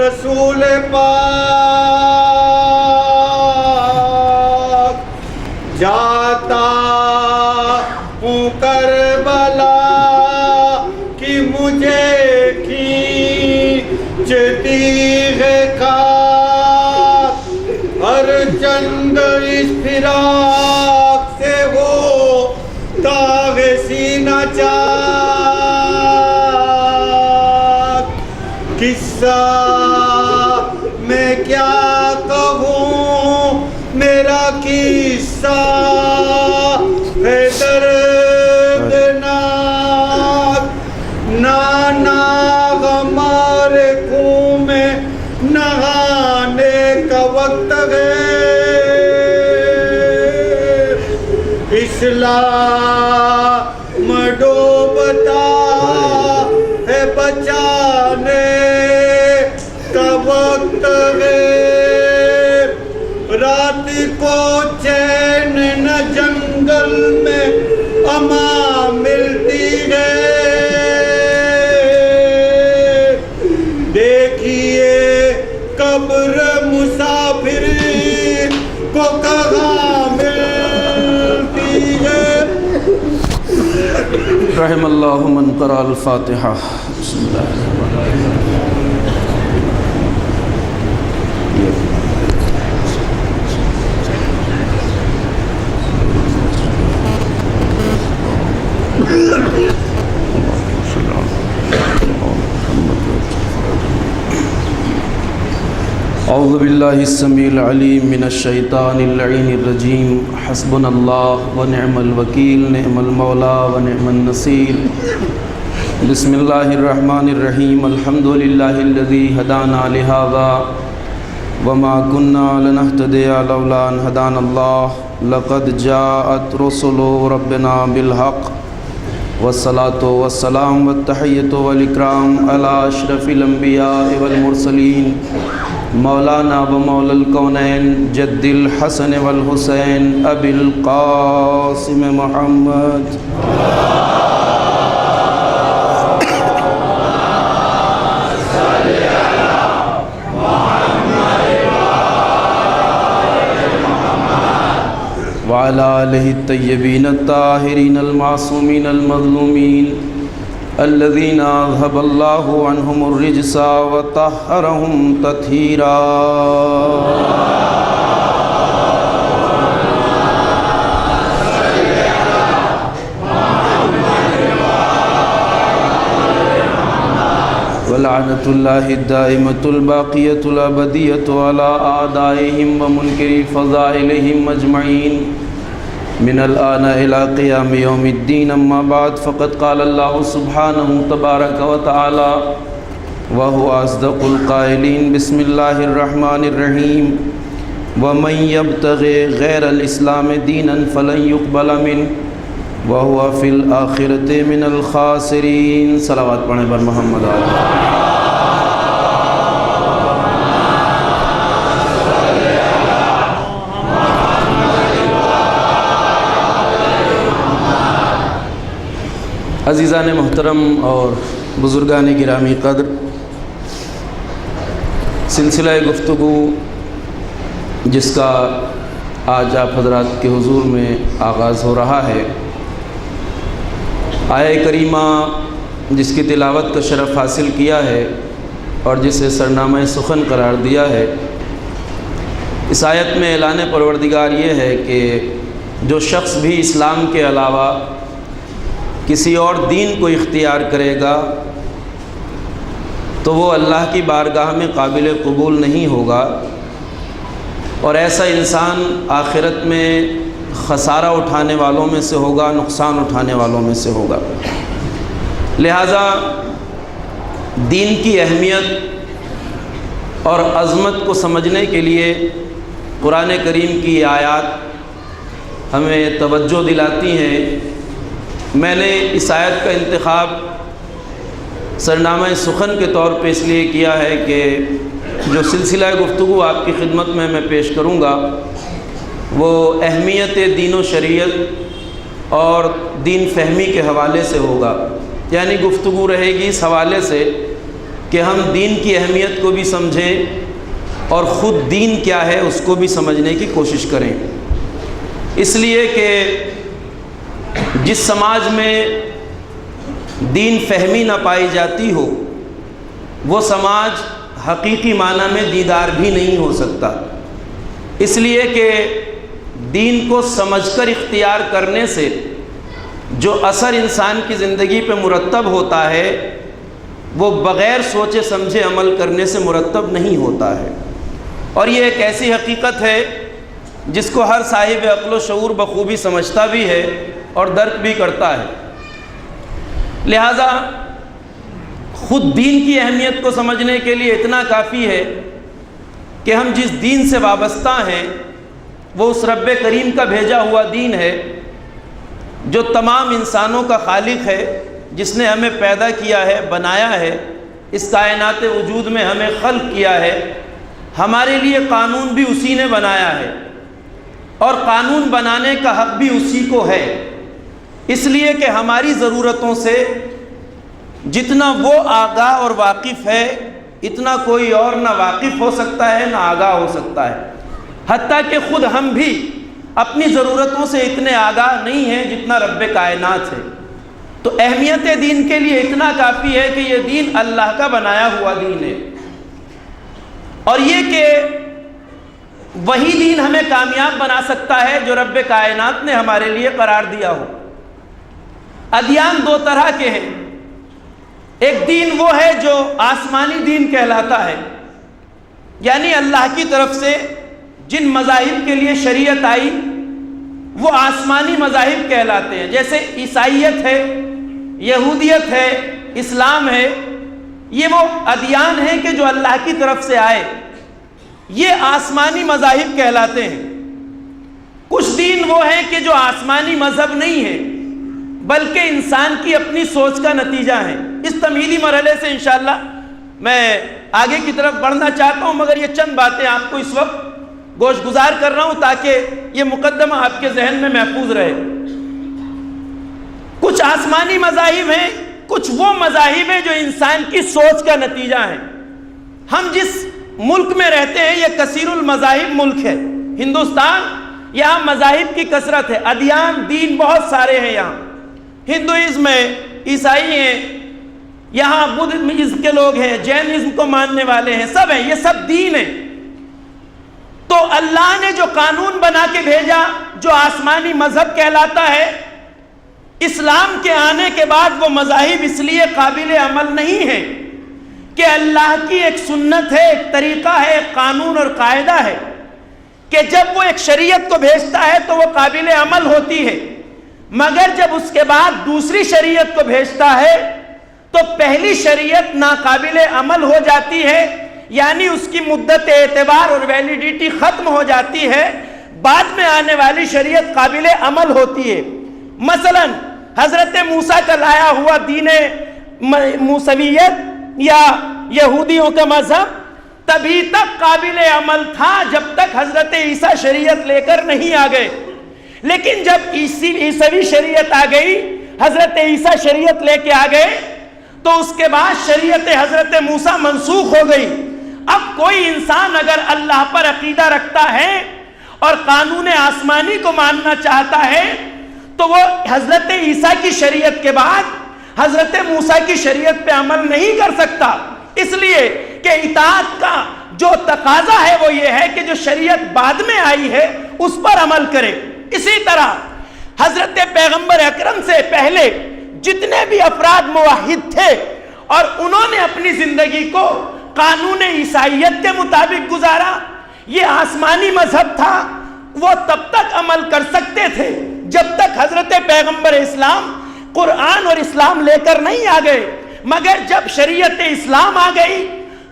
رسول پاک جاتا ہوں کربلا کہ مجھے کھینچتی ہے خاک ہر چند اس فراق سے وہ داغ سینہ چاک قصہ میں کیا کہوں میرا قصہ ہے دردناک نانا ہمارے کنویں میں نہانے کا وقت ہے اسلام ڈوبتا ہے بچانے کا وقت ہے رات کو چین نہ جنگل میں امان ملتی ہے دیکھیے قبر مسافر کو کہاں ملتی ہے رحم اللہ من قرأ الفاتحہ بسم اللہ الرحمن الرحیم اعوذ باللہ السمیع العلیم من الشیطان اللعین الرجیم حسبنا اللہ ونعم الوکیل نعم المولا ونعم النصیر بسم اللہ الرحمن الرحیم الحمدللہ الذی ہدانا لہذا وما كنا لنهتدي لولا ان هدانا اللہ لقد جاءت رسل ربنا بالحق والصلاة والسلام والتحیۃ والاکرام علی اشرف الانبیاء والمرسلین مولانا و مولا الکونین جد الحسن والحسین ابی القاسم محمد وعلى آلہ الطیبین الطاہرین المعصومین المظلومین الذین اذهب اللہ عنہم الرجس وطہرہم تطہیرا ولعنۃ اللہ الدائمۃ الباقیۃ الابدیۃ علی اعدائہم ومنکری فضائلہم اجمعین من الآن إلى قيام يوم الدين اما بعد فقد قال الله سبحانه تبارك وتعالى وهو أصدق القائلين بسم الله الرحمن الرحيم ومن يبتغي غير الإسلام دينا فلن يقبل منه وهو في الآخرة من الخاسرين صلوات پڑھیں بر محمد آلہ عزیزان محترم اور بزرگان گرامی قدر سلسلہ گفتگو جس کا آج آپ حضرات کے حضور میں آغاز ہو رہا ہے آیہ کریمہ جس کی تلاوت کا شرف حاصل کیا ہے اور جسے سرنامہ سخن قرار دیا ہے اس آیت میں اعلان پروردگار یہ ہے کہ جو شخص بھی اسلام کے علاوہ کسی اور دین کو اختیار کرے گا تو وہ اللہ کی بارگاہ میں قابل قبول نہیں ہوگا اور ایسا انسان آخرت میں خسارہ اٹھانے والوں میں سے ہوگا نقصان اٹھانے والوں میں سے ہوگا لہٰذا دین کی اہمیت اور عظمت کو سمجھنے کے لیے قرآن کریم کی آیات ہمیں توجہ دلاتی ہیں میں نے اس آیت کا انتخاب سرنامہ سخن کے طور پہ اس لیے کیا ہے کہ جو سلسلہ گفتگو آپ کی خدمت میں پیش کروں گا وہ اہمیت دین و شریعت اور دین فہمی کے حوالے سے ہوگا، یعنی گفتگو رہے گی اس حوالے سے کہ ہم دین کی اہمیت کو بھی سمجھیں اور خود دین کیا ہے اس کو بھی سمجھنے کی کوشش کریں۔ اس لیے کہ جس سماج میں دین فہمی نہ پائی جاتی ہو وہ سماج حقیقی معنی میں دیندار بھی نہیں ہو سکتا، اس لیے کہ دین کو سمجھ کر اختیار کرنے سے جو اثر انسان کی زندگی پہ مرتب ہوتا ہے وہ بغیر سوچے سمجھے عمل کرنے سے مرتب نہیں ہوتا ہے، اور یہ ایک ایسی حقیقت ہے جس کو ہر صاحب عقل و شعور بخوبی سمجھتا بھی ہے اور درک بھی کرتا ہے۔ لہٰذا خود دین کی اہمیت کو سمجھنے کے لیے اتنا کافی ہے کہ ہم جس دین سے وابستہ ہیں وہ اس رب کریم کا بھیجا ہوا دین ہے جو تمام انسانوں کا خالق ہے، جس نے ہمیں پیدا کیا ہے، بنایا ہے، اس کائنات وجود میں ہمیں خلق کیا ہے۔ ہمارے لیے قانون بھی اسی نے بنایا ہے اور قانون بنانے کا حق بھی اسی کو ہے، اس لیے کہ ہماری ضرورتوں سے جتنا وہ آگاہ اور واقف ہے اتنا کوئی اور نہ واقف ہو سکتا ہے نہ آگاہ ہو سکتا ہے، حتیٰ کہ خود ہم بھی اپنی ضرورتوں سے اتنے آگاہ نہیں ہیں جتنا رب کائنات ہے۔ تو اہمیت دین کے لیے اتنا کافی ہے کہ یہ دین اللہ کا بنایا ہوا دین ہے، اور یہ کہ وہی دین ہمیں کامیاب بنا سکتا ہے جو رب کائنات نے ہمارے لیے قرار دیا ہو۔ ادیان دو طرح کے ہیں، ایک دین وہ ہے جو آسمانی دین کہلاتا ہے، یعنی اللہ کی طرف سے جن مذاہب کے لیے شریعت آئی وہ آسمانی مذاہب کہلاتے ہیں، جیسے عیسائیت ہے، یہودیت ہے، اسلام ہے، یہ وہ ادیان ہیں کہ جو اللہ کی طرف سے آئے، یہ آسمانی مذاہب کہلاتے ہیں۔ کچھ دین وہ ہیں کہ جو آسمانی مذہب نہیں ہے بلکہ انسان کی اپنی سوچ کا نتیجہ ہے۔ اس تمہیدی مرحلے سے انشاءاللہ میں آگے کی طرف بڑھنا چاہتا ہوں، مگر یہ چند باتیں آپ کو اس وقت گوش گزار کر رہا ہوں تاکہ یہ مقدمہ آپ کے ذہن میں محفوظ رہے۔ کچھ آسمانی مذاہب ہیں، کچھ وہ مذاہب ہیں جو انسان کی سوچ کا نتیجہ ہیں۔ ہم جس ملک میں رہتے ہیں یہ کثیر المذاہب ملک ہے، ہندوستان، یہاں مذاہب کی کثرت ہے، ادیان دین بہت سارے ہیں، یہاں ہندوازم ہے، عیسائی ہیں، یہاں بدھزم کے لوگ ہیں، جینزم کو ماننے والے ہیں، سب ہیں، یہ سب دین ہیں۔ تو اللہ نے جو قانون بنا کے بھیجا جو آسمانی مذہب کہلاتا ہے، اسلام کے آنے کے بعد وہ مذاہب اس لیے قابل عمل نہیں ہیں کہ اللہ کی ایک سنت ہے، ایک طریقہ ہے، ایک قانون اور قاعدہ ہے کہ جب وہ ایک شریعت کو بھیجتا ہے تو وہ قابل عمل ہوتی ہے، مگر جب اس کے بعد دوسری شریعت کو بھیجتا ہے تو پہلی شریعت ناقابل عمل ہو جاتی ہے، یعنی اس کی مدت اعتبار اور ویلیڈیٹی ختم ہو جاتی ہے، بعد میں آنے والی شریعت قابل عمل ہوتی ہے۔ مثلا حضرت موسیٰ کا لایا ہوا دین موسویت یا یہودیوں کا مذہب تبھی تک قابل عمل تھا جب تک حضرت عیسیٰ شریعت لے کر نہیں آ گئے، لیکن جب عیسوی شریعت آ گئی، حضرت عیسیٰ شریعت لے کے آ گئے، تو اس کے بعد شریعت حضرت موسیٰ منسوخ ہو گئی۔ اب کوئی انسان اگر اللہ پر عقیدہ رکھتا ہے اور قانون آسمانی کو ماننا چاہتا ہے تو وہ حضرت عیسیٰ کی شریعت کے بعد حضرت موسیٰ کی شریعت پہ عمل نہیں کر سکتا، اس لیے کہ اطاعت کا جو تقاضا ہے وہ یہ ہے کہ جو شریعت بعد میں آئی ہے اس پر عمل کرے۔ اسی طرح حضرت پیغمبر اکرم سے پہلے جتنے بھی افراد موحد تھے اور انہوں نے اپنی زندگی کو قانون عیسائیت کے مطابق گزارا، یہ آسمانی مذہب تھا، وہ تب تک عمل کر سکتے تھے جب تک حضرت پیغمبر اسلام قرآن اور اسلام لے کر نہیں آ گئے، مگر جب شریعت اسلام آ گئی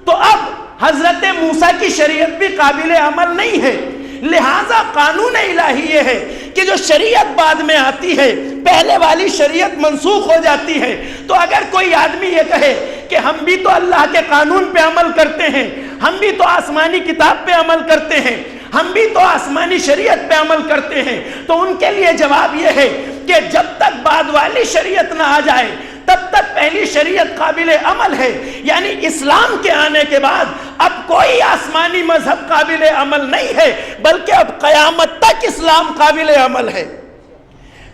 تو اب حضرت موسیٰ کی شریعت بھی قابل عمل نہیں ہے۔ لہٰذا قانون الہی یہ ہے کہ جو شریعت بعد میں آتی ہے پہلے والی شریعت منسوخ ہو جاتی ہے۔ تو اگر کوئی آدمی یہ کہے کہ ہم بھی تو اللہ کے قانون پہ عمل کرتے ہیں، ہم بھی تو آسمانی کتاب پہ عمل کرتے ہیں، ہم بھی تو آسمانی شریعت پہ عمل کرتے ہیں، تو ان کے لیے جواب یہ ہے کہ جب تک بعد والی شریعت نہ آ جائے تب تک پہلی شریعت قابل عمل ہے. یعنی اسلام کے آنے کے بعد اب کوئی آسمانی مذہب قابل عمل نہیں ہے، بلکہ اب قیامت تک اسلام قابل عمل ہے.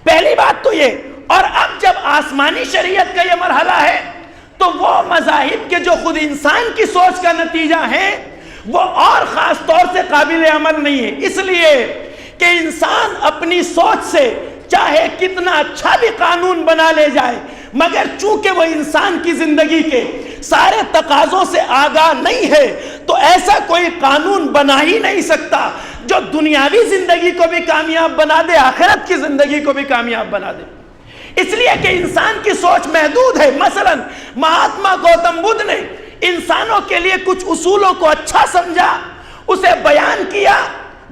پہلی بات تو یہ. اور اب جب آسمانی شریعت کا یہ مرحلہ ہے تو وہ مذاہب کے جو خود انسان کی سوچ کا نتیجہ ہے وہ اور خاص طور سے قابل عمل نہیں ہے. اس لیے کہ انسان اپنی سوچ سے چاہے کتنا اچھا بھی قانون بنا لے جائے، مگر چونکہ وہ انسان کی زندگی کے سارے تقاضوں سے آگاہ نہیں ہے تو ایسا کوئی قانون بنا ہی نہیں سکتا جو دنیاوی زندگی کو بھی کامیاب بنا دے، آخرت کی زندگی کو بھی کامیاب بنا دے. اس لیے کہ انسان کی سوچ محدود ہے. مثلا مہاتما گوتم بدھ نے انسانوں کے لیے کچھ اصولوں کو اچھا سمجھا، اسے بیان کیا.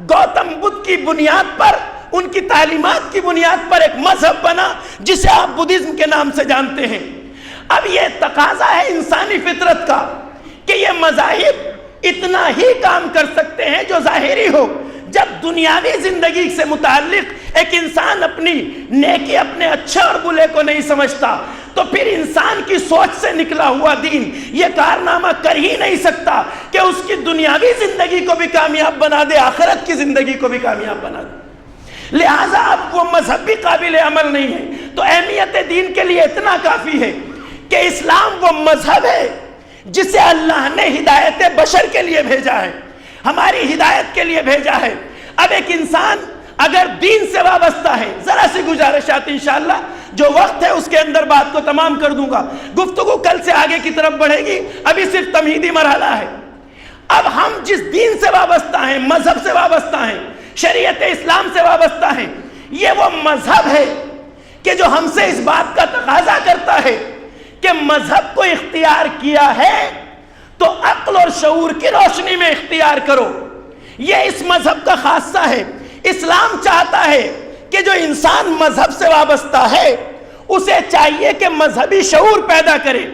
گوتم بدھ کی بنیاد پر، ان کی تعلیمات کی بنیاد پر ایک مذہب بنا جسے آپ بدھزم کے نام سے جانتے ہیں. اب یہ تقاضا ہے انسانی فطرت کا کہ یہ مذاہب اتنا ہی کام کر سکتے ہیں جو ظاہری ہو. جب دنیاوی زندگی سے متعلق ایک انسان اپنی نیکی، اپنے اچھے اور برے کو نہیں سمجھتا تو پھر انسان کی سوچ سے نکلا ہوا دین یہ کارنامہ کر ہی نہیں سکتا کہ اس کی دنیاوی زندگی کو بھی کامیاب بنا دے، آخرت کی زندگی کو بھی کامیاب بنا دے. لہٰذا اب وہ مذہب بھی قابل عمل نہیں ہے. تو اہمیت دین کے لیے اتنا کافی ہے کہ اسلام وہ مذہب ہے جسے اللہ نے ہدایت بشر کے لیے بھیجا ہے، ہماری ہدایت کے لیے بھیجا ہے. اب ایک انسان اگر دین سے وابستہ ہے، ذرا سی گزارشات انشاءاللہ جو وقت ہے اس کے اندر بات کو تمام کر دوں گا. گفتگو کل سے آگے کی طرف بڑھے گی، ابھی صرف تمہیدی مرحلہ ہے. اب ہم جس دین سے وابستہ ہیں، مذہب سے وابستہ ہیں، شریعت اسلام سے وابستہ ہیں، یہ وہ مذہب ہے کہ جو ہم سے اس بات کا تقاضا کرتا ہے کہ مذہب کو اختیار کیا ہے تو عقل اور شعور کی روشنی میں اختیار کرو. یہ اس مذہب کا خاصہ ہے. اسلام چاہتا ہے کہ جو انسان مذہب سے وابستہ ہے اسے چاہیے کہ مذہبی شعور پیدا کرے،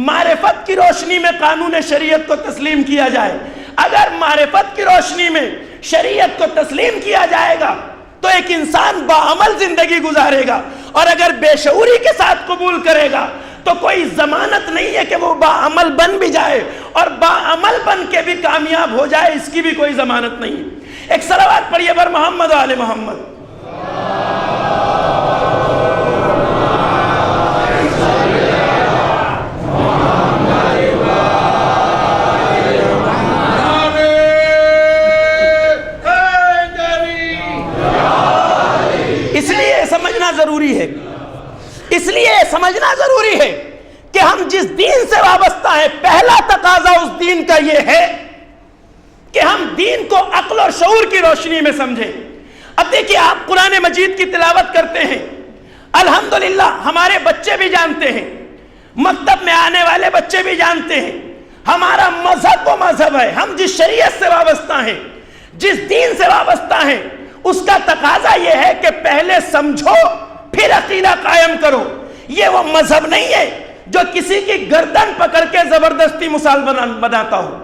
معرفت کی روشنی میں قانون شریعت کو تسلیم کیا جائے. اگر معرفت کی روشنی میں شریعت کو تسلیم کیا جائے گا تو ایک انسان باعمل زندگی گزارے گا، اور اگر بے شعوری کے ساتھ قبول کرے گا تو کوئی ضمانت نہیں ہے کہ وہ باعمل بن بھی جائے، اور باعمل بن کے بھی کامیاب ہو جائے اس کی بھی کوئی ضمانت نہیں. ایک صلوات پڑھیے بر محمد و آل محمد. اس لیے سمجھنا ضروری ہے کہ ہم جس دین سے وابستہ ہیں پہلا تقاضا اس دین کا یہ ہے کہ ہم دین کو عقل اور شعور کی روشنی میں سمجھیں. اب دیکھیے آپ قرآن مجید کی تلاوت کرتے ہیں، الحمدللہ ہمارے بچے بھی جانتے ہیں، مکتب میں آنے والے بچے بھی جانتے ہیں ہمارا مذہب وہ مذہب ہے. ہم جس شریعت سے وابستہ ہیں، جس دین سے وابستہ ہیں، اس کا تقاضا یہ ہے کہ پہلے سمجھو پھر عقیدہ قائم کرو. یہ وہ مذہب نہیں ہے جو کسی کی گردن پکڑ کے زبردستی مثال بناتا ہو.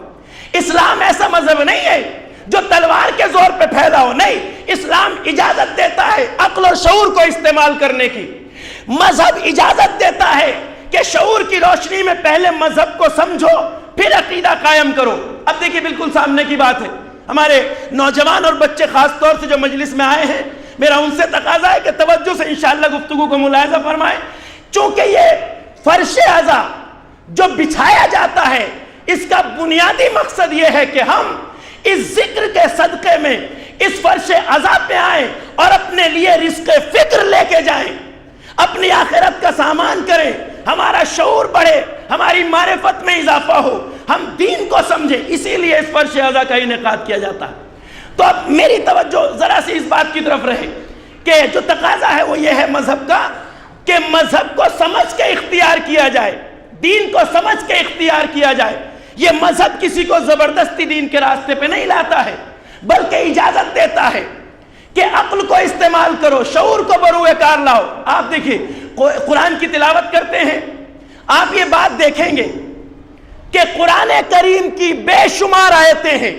اسلام ایسا مذہب نہیں ہے جو تلوار کے زور پہ پھیلا ہو. نہیں، اسلام اجازت دیتا ہے عقل اور شعور کو استعمال کرنے کی. مذہب اجازت دیتا ہے کہ شعور کی روشنی میں پہلے مذہب کو سمجھو پھر عقیدہ قائم کرو. اب دیکھیے بالکل سامنے کی بات ہے، ہمارے نوجوان اور بچے خاص طور سے جو مجلس میں آئے ہیں، میرا ان سے تقاضا ہے کہ توجہ سے انشاءاللہ گفتگو کو ملاحظہ فرمائیں، چونکہ یہ فرش عزا جو بچھایا جاتا ہے اس کا بنیادی مقصد یہ ہے کہ ہم اس ذکر کے صدقے میں اس فرش عزا پہ آئیں اور اپنے لیے رزق فکر لے کے جائیں، اپنی آخرت کا سامان کریں، ہمارا شعور بڑھے، ہماری معرفت میں اضافہ ہو، ہم دین کو سمجھیں. اسی لیے اس فرش عزا کا انعقاد کیا جاتا ہے. تو اب میری توجہ ذرا سی اس بات کی طرف رہے کہ جو تقاضا ہے وہ یہ ہے مذہب کا کہ مذہب کو سمجھ کے اختیار کیا جائے، دین کو سمجھ کے اختیار کیا جائے. یہ مذہب کسی کو زبردستی دین کے راستے پہ نہیں لاتا ہے، بلکہ اجازت دیتا ہے کہ عقل کو استعمال کرو، شعور کو بروئے کار لاؤ. آپ دیکھیں قرآن کی تلاوت کرتے ہیں، آپ یہ بات دیکھیں گے کہ قرآن کریم کی بے شمار آیتیں ہیں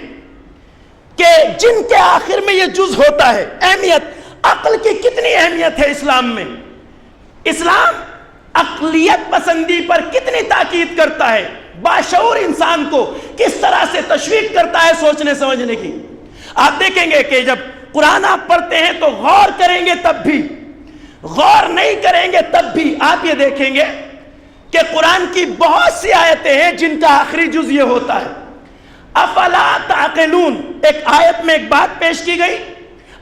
کہ جن کے آخر میں یہ جز ہوتا ہے. اہمیت عقل کی کتنی اہمیت ہے اسلام میں. اسلام اقلیت پسندی پر کتنی تاکید کرتا ہے، باشعور انسان کو کس طرح سے تشویق کرتا ہے سوچنے سمجھنے کی۔ آپ دیکھیں گے کہ جب قرآن آپ پڑھتے ہیں تو غور کریں گے تب بھی، غور نہیں کریں گے تب بھی آپ یہ دیکھیں گے کہ قرآن کی بہت سی آیتیں ہیں جن کا آخری جز یہ ہوتا ہے افلا تعقلون۔ ایک آیت میں ایک بات پیش کی گئی،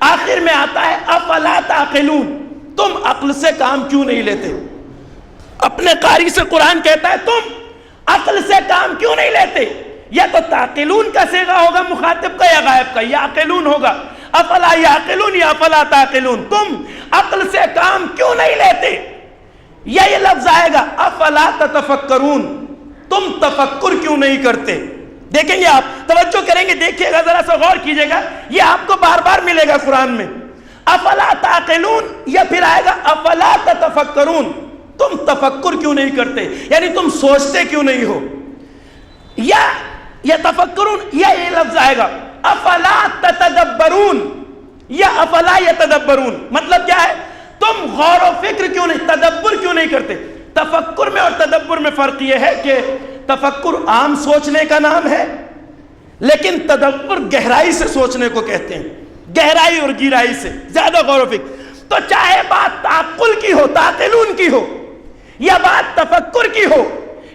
آخر میں آتا ہے افلا تعقلون، تم عقل سے کام کیوں نہیں لیتے۔ اپنے قاری سے قرآن کہتا ہے تم عقل سے کام کیوں نہیں لیتے۔ یا تو تعقلون کا صیغہ ہوگا مخاطب کا یا غائب کا، یعقلون ہوگا، افلا یعقلون یا افلا تعقلون، تم عقل سے کام کیوں نہیں لیتے۔ یا یہ لفظ آئے گا افلا تتفکرون، تم تفکر کیوں نہیں کرتے۔ دیکھیں گے آپ، توجہ کریں گے، دیکھیے گا، ذرا سا غور کیجئے گا، یہ آپ کو بار بار ملے گا قرآن میں، افلا تعقلون یا پھر آئے گا افلا تتفکرون، تم تفکر کیوں نہیں کرتے، یعنی تم سوچتے کیوں نہیں ہو۔ یا تفکرون یا یہ لفظ آئے گا افلا تتدبرون یا افلا یتدبرون، مطلب کیا ہے، تم غور و فکر کیوں نہیں، تدبر کیوں نہیں کرتے۔ تفکر میں اور تدبر میں فرق یہ ہے کہ تفکر عام سوچنے کا نام ہے، لیکن تدبر گہرائی سے سوچنے کو کہتے ہیں، گہرائی اور گہرائی سے زیادہ غور و فکر۔ تو چاہے بات تعقل کی ہو، تعقلون کی ہو، یا بات تفکر کی ہو،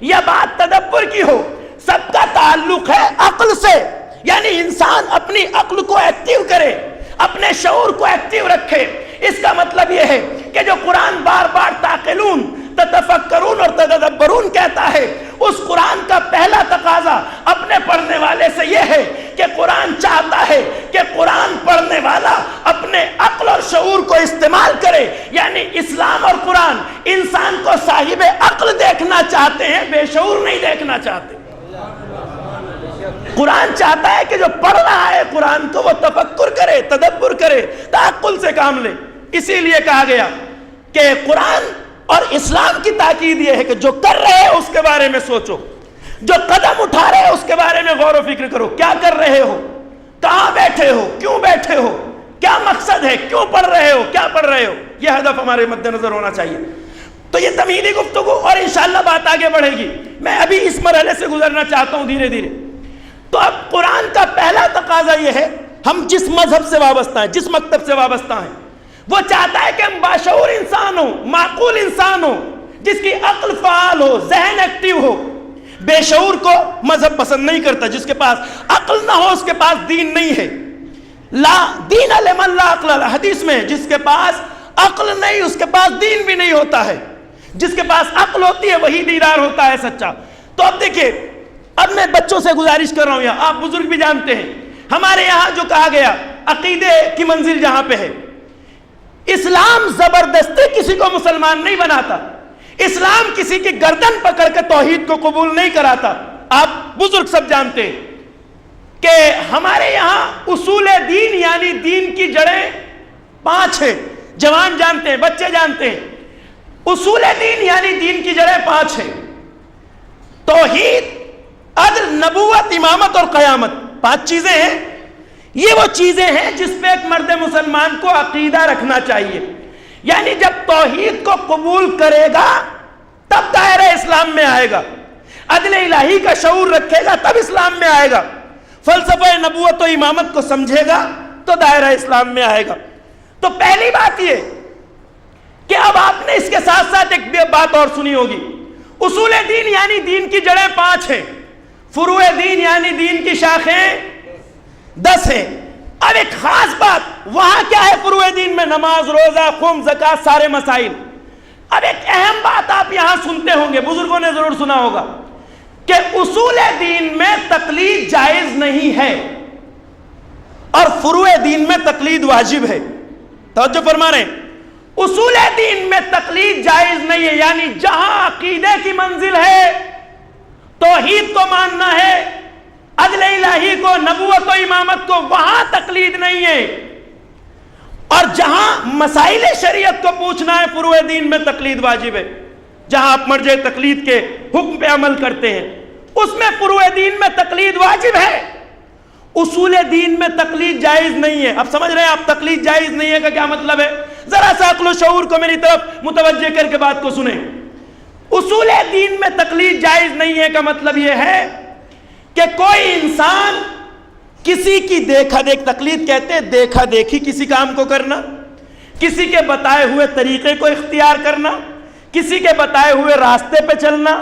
یا بات تدبر کی ہو، سب کا تعلق ہے عقل سے، یعنی انسان اپنی عقل کو ایکٹیو کرے، اپنے شعور کو ایکٹیو رکھے۔ اس کا مطلب یہ ہے کہ جو قرآن بار بار تعقلون، تتفکرون اور تدبرون کہتا ہے، اس قرآن کا پہلا تقاضا اپنے پڑھنے والے سے یہ ہے کہ قرآن چاہتا ہے کہ قرآن پڑھنے والا اپنے عقل اور شعور کو استعمال کرے، یعنی اسلام اور قرآن انسان کو صاحب عقل دیکھنا چاہتے ہیں، بے شعور نہیں دیکھنا چاہتے۔ قرآن چاہتا ہے کہ جو پڑھ رہا ہے قرآن کو وہ تفکر کرے، تدبر کرے، تعقل سے کام لے۔ اسی لیے کہا گیا کہ قرآن اور اسلام کی تاکید یہ ہے کہ جو کر رہے ہو اس کے بارے میں سوچو، جو قدم اٹھا رہے ہو اس کے بارے میں غور و فکر کرو، کیا کر رہے ہو، کہاں بیٹھے ہو، کیوں بیٹھے ہو، کیا مقصد ہے، کیوں پڑھ رہے ہو، کیا پڑھ رہے ہو، یہ ہدف ہمارے مد نظر ہونا چاہیے۔ تو یہ تمہیدی گفتگو اور انشاءاللہ بات آگے بڑھے گی، میں ابھی اس مرحلے سے گزرنا چاہتا ہوں دھیرے دھیرے۔ تو اب قرآن کا پہلا تقاضا یہ ہے، ہم جس مذہب سے وابستہ ہیں، جس مکتب سے وابستہ ہیں، وہ چاہتا ہے کہ ہم باشعور انسان ہوں، معقول انسان ہوں، جس کی عقل فعال ہو، ذہن ایکٹیو ہو۔ بے شعور کو مذہب پسند نہیں کرتا، جس کے پاس عقل نہ ہو اس کے پاس دین نہیں ہے۔ لا دین لمن لا عقل لہ، حدیث میں جس کے پاس عقل نہیں اس کے پاس دین بھی نہیں ہوتا ہے، جس کے پاس عقل ہوتی ہے وہی دیدار ہوتا ہے سچا۔ تو اب دیکھیے، اب میں بچوں سے گزارش کر رہا ہوں، یہاں آپ بزرگ بھی جانتے ہیں، ہمارے یہاں جو کہا گیا عقیدے کی منزل جہاں پہ ہے، اسلام زبردستی کسی کو مسلمان نہیں بناتا، اسلام کسی کی گردن پکڑ کے توحید کو قبول نہیں کراتا۔ آپ بزرگ سب جانتے ہیں کہ ہمارے یہاں اصول دین یعنی دین کی جڑیں 5 ہیں، جوان جانتے ہیں، بچے جانتے ہیں، اصول دین یعنی دین کی جڑیں 5 ہیں، توحید، عدل، نبوت، امامت اور قیامت، 5 چیزیں ہیں۔ یہ وہ چیزیں ہیں جس پہ ایک مرد مسلمان کو عقیدہ رکھنا چاہیے، یعنی جب توحید کو قبول کرے گا تب دائرہ اسلام میں آئے گا، عدل الہی کا شعور رکھے گا تب اسلام میں آئے گا، فلسفہ نبوت و امامت کو سمجھے گا تو دائرہ اسلام میں آئے گا۔ تو پہلی بات یہ کہ اب آپ نے اس کے ساتھ ساتھ ایک بات اور سنی ہوگی، اصول دین یعنی دین کی جڑیں 5 ہیں، فروع دین یعنی دین کی شاخیں 10 ہیں۔ اب ایک خاص بات، وہاں کیا ہے فروع دین میں؟ نماز، روزہ، خم، زکوٰۃ، سارے مسائل۔ اب ایک اہم بات آپ یہاں سنتے ہوں گے، بزرگوں نے ضرور سنا ہوگا کہ اصول دین میں تقلید جائز نہیں ہے اور فروع دین میں تقلید واجب ہے۔ توجہ فرما رہے ہیں، اصول دین میں تقلید جائز نہیں ہے، یعنی جہاں عقیدے کی منزل ہے، توحید کو ماننا ہے، عدل الہی کو، نبوت و امامت کو، وہاں تقلید نہیں ہے، اور جہاں مسائل شریعت کو پوچھنا ہے فروع دین میں تقلید واجب ہے۔ جہاں آپ مرجع تقلید کے حکم پہ عمل کرتے ہیں اس میں فروع دین میں تقلید واجب ہے، اصول دین میں تقلید جائز نہیں ہے۔ اب سمجھ رہے ہیں آپ تقلید جائز نہیں ہے کا کیا مطلب ہے؟ ذرا سا عقل و شعور کو میری طرف متوجہ کر کے بات کو سنیں۔ اصول دین میں تقلید جائز نہیں ہے کا مطلب یہ ہے کہ کوئی انسان کسی کی دیکھا دیکھ، تقلید کہتے ہیں دیکھا دیکھی کسی کام کو کرنا، کسی کے بتائے ہوئے طریقے کو اختیار کرنا، کسی کے بتائے ہوئے راستے پہ چلنا،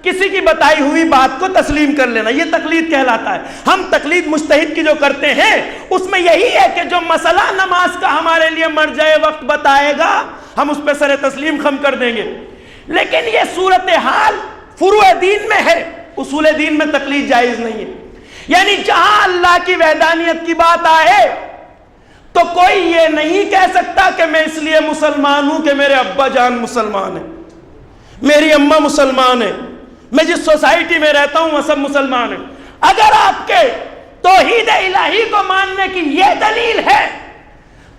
کسی کی بتائی ہوئی بات کو تسلیم کر لینا، یہ تقلید کہلاتا ہے۔ ہم تقلید مجتہد کی جو کرتے ہیں اس میں یہی ہے کہ جو مسئلہ نماز کا ہمارے لیے مرجع وقت بتائے گا ہم اس پہ سر تسلیم خم کر دیں گے، لیکن یہ صورتحال فروع دین میں ہے، اصول دین میں تقلید جائز نہیں ہے۔ یعنی جہاں اللہ کی وحدانیت کی بات آئے تو کوئی یہ نہیں کہہ سکتا کہ میں اس لیے مسلمان ہوں کہ میرے ابا جان مسلمان ہیں، میری اماں مسلمان ہیں، میں جس سوسائٹی میں رہتا ہوں وہ سب مسلمان ہیں۔ اگر آپ کے توحید الہی کو ماننے کی یہ دلیل ہے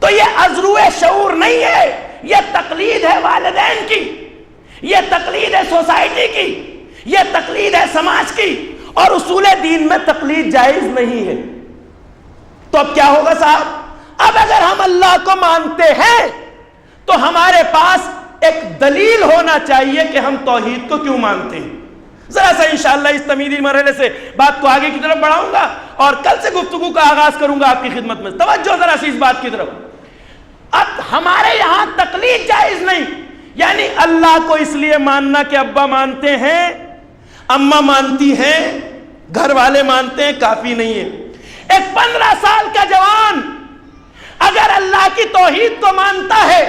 تو یہ ازرو شعور نہیں ہے، یہ تقلید ہے والدین کی، یہ تقلید ہے سوسائٹی کی، یہ تقلید ہے سماج کی، اور اصول دین میں تقلید جائز نہیں ہے۔ تو اب کیا ہوگا صاحب؟ اب اگر ہم اللہ کو مانتے ہیں تو ہمارے پاس ایک دلیل ہونا چاہیے کہ ہم توحید کو کیوں مانتے ہیں۔ ذرا سا انشاءاللہ اس تمیدی مرحلے سے بات کو آگے کی طرف بڑھاؤں گا اور کل سے گفتگو کا آغاز کروں گا آپ کی خدمت میں۔ توجہ ذرا سی اس بات کی طرف۔ اب ہمارے یہاں تقلید جائز نہیں، یعنی اللہ کو اس لیے ماننا کہ ابا مانتے ہیں، اماں مانتی ہیں، گھر والے مانتے ہیں، کافی نہیں ہے۔ ایک 15 سال کا جوان اگر اللہ کی توحید کو مانتا ہے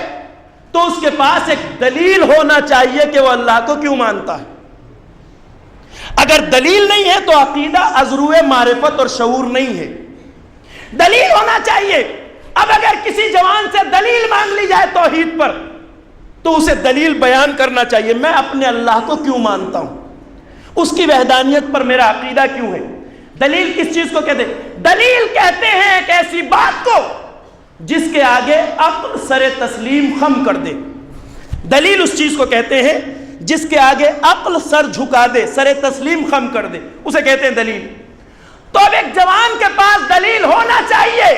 تو اس کے پاس ایک دلیل ہونا چاہیے کہ وہ اللہ کو کیوں مانتا ہے۔ اگر دلیل نہیں ہے تو عقیدہ ازرو معرفت اور شعور نہیں ہے، دلیل ہونا چاہیے۔ اب اگر کسی جوان سے دلیل مانگ لی جائے توحید پر تو اسے دلیل بیان کرنا چاہیے، میں اپنے اللہ کو کیوں مانتا ہوں، اس کی وحدانیت پر میرا عقیدہ کیوں ہے۔ دلیل کس چیز کو کہتے ہیں؟ دلیل کہتے ہیں ایک ایسی بات کو جس کے آگے عقل سر تسلیم خم کر دے۔ دلیل اس چیز کو کہتے ہیں جس کے آگے عقل سر جھکا دے، سر تسلیم خم کر دے، اسے کہتے ہیں دلیل۔ تو اب ایک جوان کے پاس دلیل ہونا چاہیے،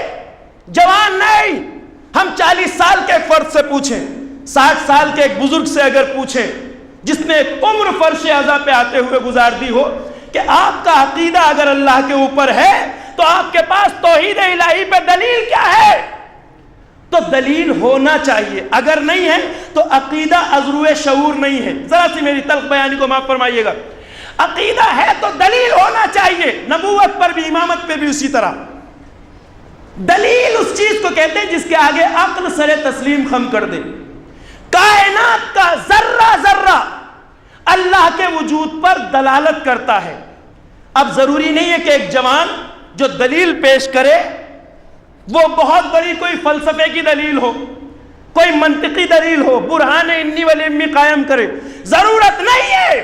جوان نہیں، ہم 40 سال کے فرد سے پوچھیں، 60 سال کے ایک بزرگ سے اگر پوچھیں جس نے عمر فرش عزا پہ آتے ہوئے گزار دی ہو کہ آپ کا عقیدہ اگر اللہ کے اوپر ہے تو آپ کے پاس توحید الہی پہ دلیل کیا ہے؟ تو دلیل ہونا چاہیے، اگر نہیں ہے تو عقیدہ ازرو شعور نہیں ہے۔ ذرا سی میری تلخ بیانی کو معاف فرمائیے گا، عقیدہ ہے تو دلیل ہونا چاہیے، نبوت پر بھی امامت پہ بھی اسی طرح۔ دلیل اس چیز کو کہتے ہیں جس کے آگے عقل سر تسلیم خم کر دے۔ کائنات کا ذرہ ذرہ اللہ کے وجود پر دلالت کرتا ہے۔ اب ضروری نہیں ہے کہ ایک جوان جو دلیل پیش کرے وہ بہت بڑی کوئی فلسفے کی دلیل ہو، کوئی منطقی دلیل ہو، برہان انی والامی قائم کرے، ضرورت نہیں ہے۔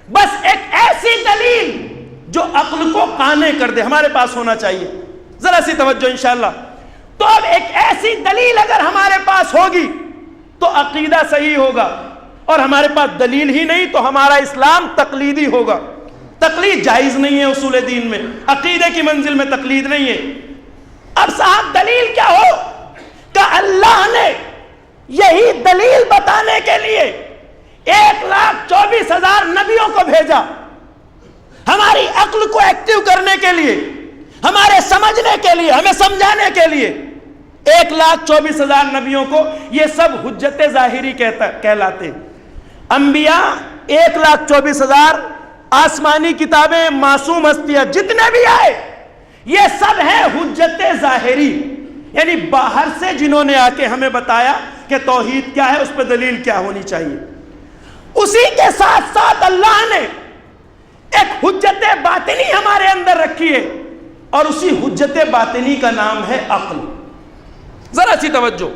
بس ایک ایسی دلیل جو عقل کو قانع کر دے ہمارے پاس ہونا چاہیے۔ ذرا سی توجہ انشاءاللہ۔ تو اب ایک ایسی دلیل اگر ہمارے پاس ہوگی تو عقیدہ صحیح ہوگا، اور ہمارے پاس دلیل ہی نہیں تو ہمارا اسلام تقلیدی ہوگا۔ تقلید جائز نہیں ہے اصول دین میں، عقیدے کی منزل میں تقلید نہیں ہے۔ اب صاحب دلیل کیا ہو کہ اللہ نے یہی دلیل بتانے کے لیے 1,24,000 نبیوں کو بھیجا، ہماری عقل کو ایکٹیو کرنے کے لیے، ہمارے سمجھنے کے لیے، ہمیں سمجھانے کے لیے 1,24,000 نبیوں کو، یہ سب حجت ظاہری کہلاتے ہیں۔ انبیاء 1,24,000، آسمانی کتابیں، معصوم ہستیاں جتنے بھی آئے یہ سب ہیں حجت ظاہری، یعنی باہر سے جنہوں نے آ کے ہمیں بتایا کہ توحید کیا ہے، اس پہ دلیل کیا ہونی چاہیے۔ اسی کے ساتھ ساتھ اللہ نے ایک حجت باطنی ہمارے اندر رکھی ہے، اور اسی حجت باطنی کا نام ہے عقل۔ ذرا سی توجہ،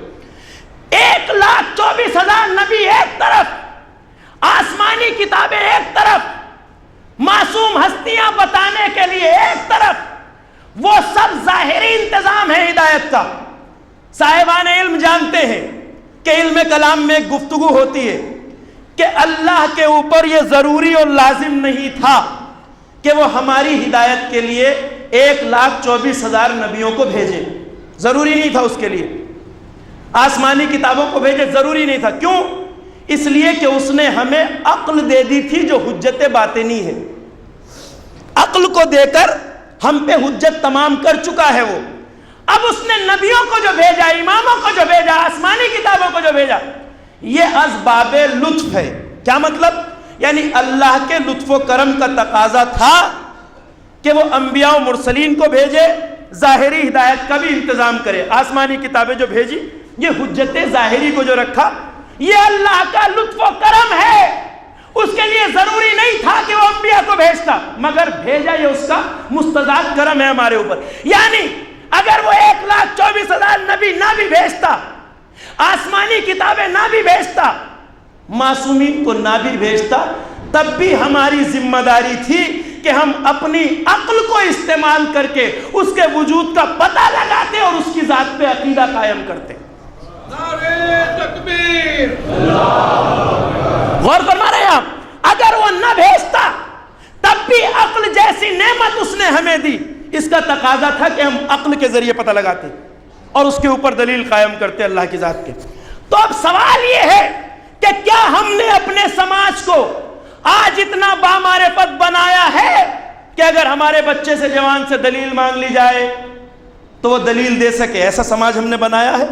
1,24,000 نبی ایک طرف، آسمانی کتابیں ایک طرف، معصوم ہستیاں بتانے کے لیے ایک طرف، وہ سب ظاہری انتظام ہے ہدایت کا۔ صاحبان علم جانتے ہیں کہ علم کلام میں ایک گفتگو ہوتی ہے کہ اللہ کے اوپر یہ ضروری اور لازم نہیں تھا کہ وہ ہماری ہدایت کے لیے 1,24,000 نبیوں کو بھیجے، ضروری نہیں تھا اس کے لیے۔ آسمانی کتابوں کو بھیجے ضروری نہیں تھا، کیوں؟ اس لیے کہ اس نے ہمیں عقل دے دی تھی جو حجت باطنی ہے، عقل کو دے کر ہم پہ حجت تمام کر چکا ہے وہ۔ اب اس نے نبیوں کو جو بھیجا، اماموں کو جو بھیجا، آسمانی کتابوں کو جو بھیجا، یہ اسباب لطف ہے۔ کیا مطلب؟ یعنی اللہ کے لطف و کرم کا تقاضا تھا کہ وہ انبیاء و مرسلین کو بھیجے، ظاہری ہدایت کا بھی انتظام کرے۔ آسمانی کتابیں جو بھیجی، یہ حجت ظاہری کو جو رکھا، یہ اللہ کا لطف و کرم ہے۔ اس کے لیے ضروری نہیں تھا کہ وہ انبیاء کو بھیجتا، مگر بھیجا، یہ اس کا مستضاف کرم ہے ہمارے اوپر۔ یعنی اگر وہ 1,24,000 نبی نہ بھی بھیجتا، آسمانی کتابیں نہ بھی بھیجتا، معصومین کو نہ بھی بھیجتا، تب بھی ہماری ذمہ داری تھی کہ ہم اپنی عقل کو استعمال کر کے اس کے وجود کا پتہ لگاتے اور اس کی ذات پہ عقیدہ قائم کرتے۔ نعرہ تکبیر! غور فرما رہے ہیں آپ؟ اگر وہ نہ بھیجتا تب بھی عقل جیسی نعمت اس نے ہمیں دی، اس کا تقاضا تھا کہ ہم عقل کے ذریعے پتہ لگاتے اور اس کے اوپر دلیل قائم کرتے اللہ کی ذات کے۔ تو اب سوال یہ ہے کہ کیا ہم نے اپنے سماج کو آج اتنا بامعرفت بنایا ہے کہ اگر ہمارے بچے سے جوان سے دلیل مانگ لی جائے تو وہ دلیل دے سکے؟ ایسا سماج ہم نے بنایا ہے؟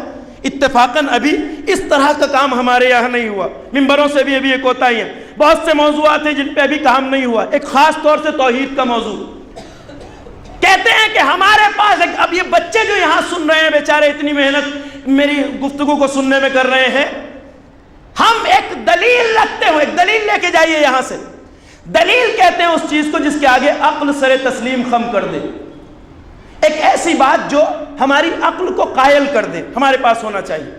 اتفاقاً ابھی اس طرح کا کام ہمارے یہاں نہیں ہوا۔ ممبروں سے بھی ابھی ایک ہوتا ہی ہے، بہت سے موضوعات ہیں جن پہ ابھی کام نہیں ہوا، ایک خاص طور سے توحید کا موضوع۔ کہتے ہیں کہ ہمارے پاس اب یہ بچے جو یہاں سن رہے ہیں بیچارے، اتنی محنت میری گفتگو کو سننے میں کر رہے ہیں، ہم ایک دلیل رکھتے ہوئے، ایک دلیل لے کے جائیے یہاں سے۔ دلیل کہتے ہیں اس چیز کو جس کے آگے عقل سر تسلیم خم کر دے، ایک ایسی بات جو ہماری عقل کو قائل کر دے، ہمارے پاس ہونا چاہیے۔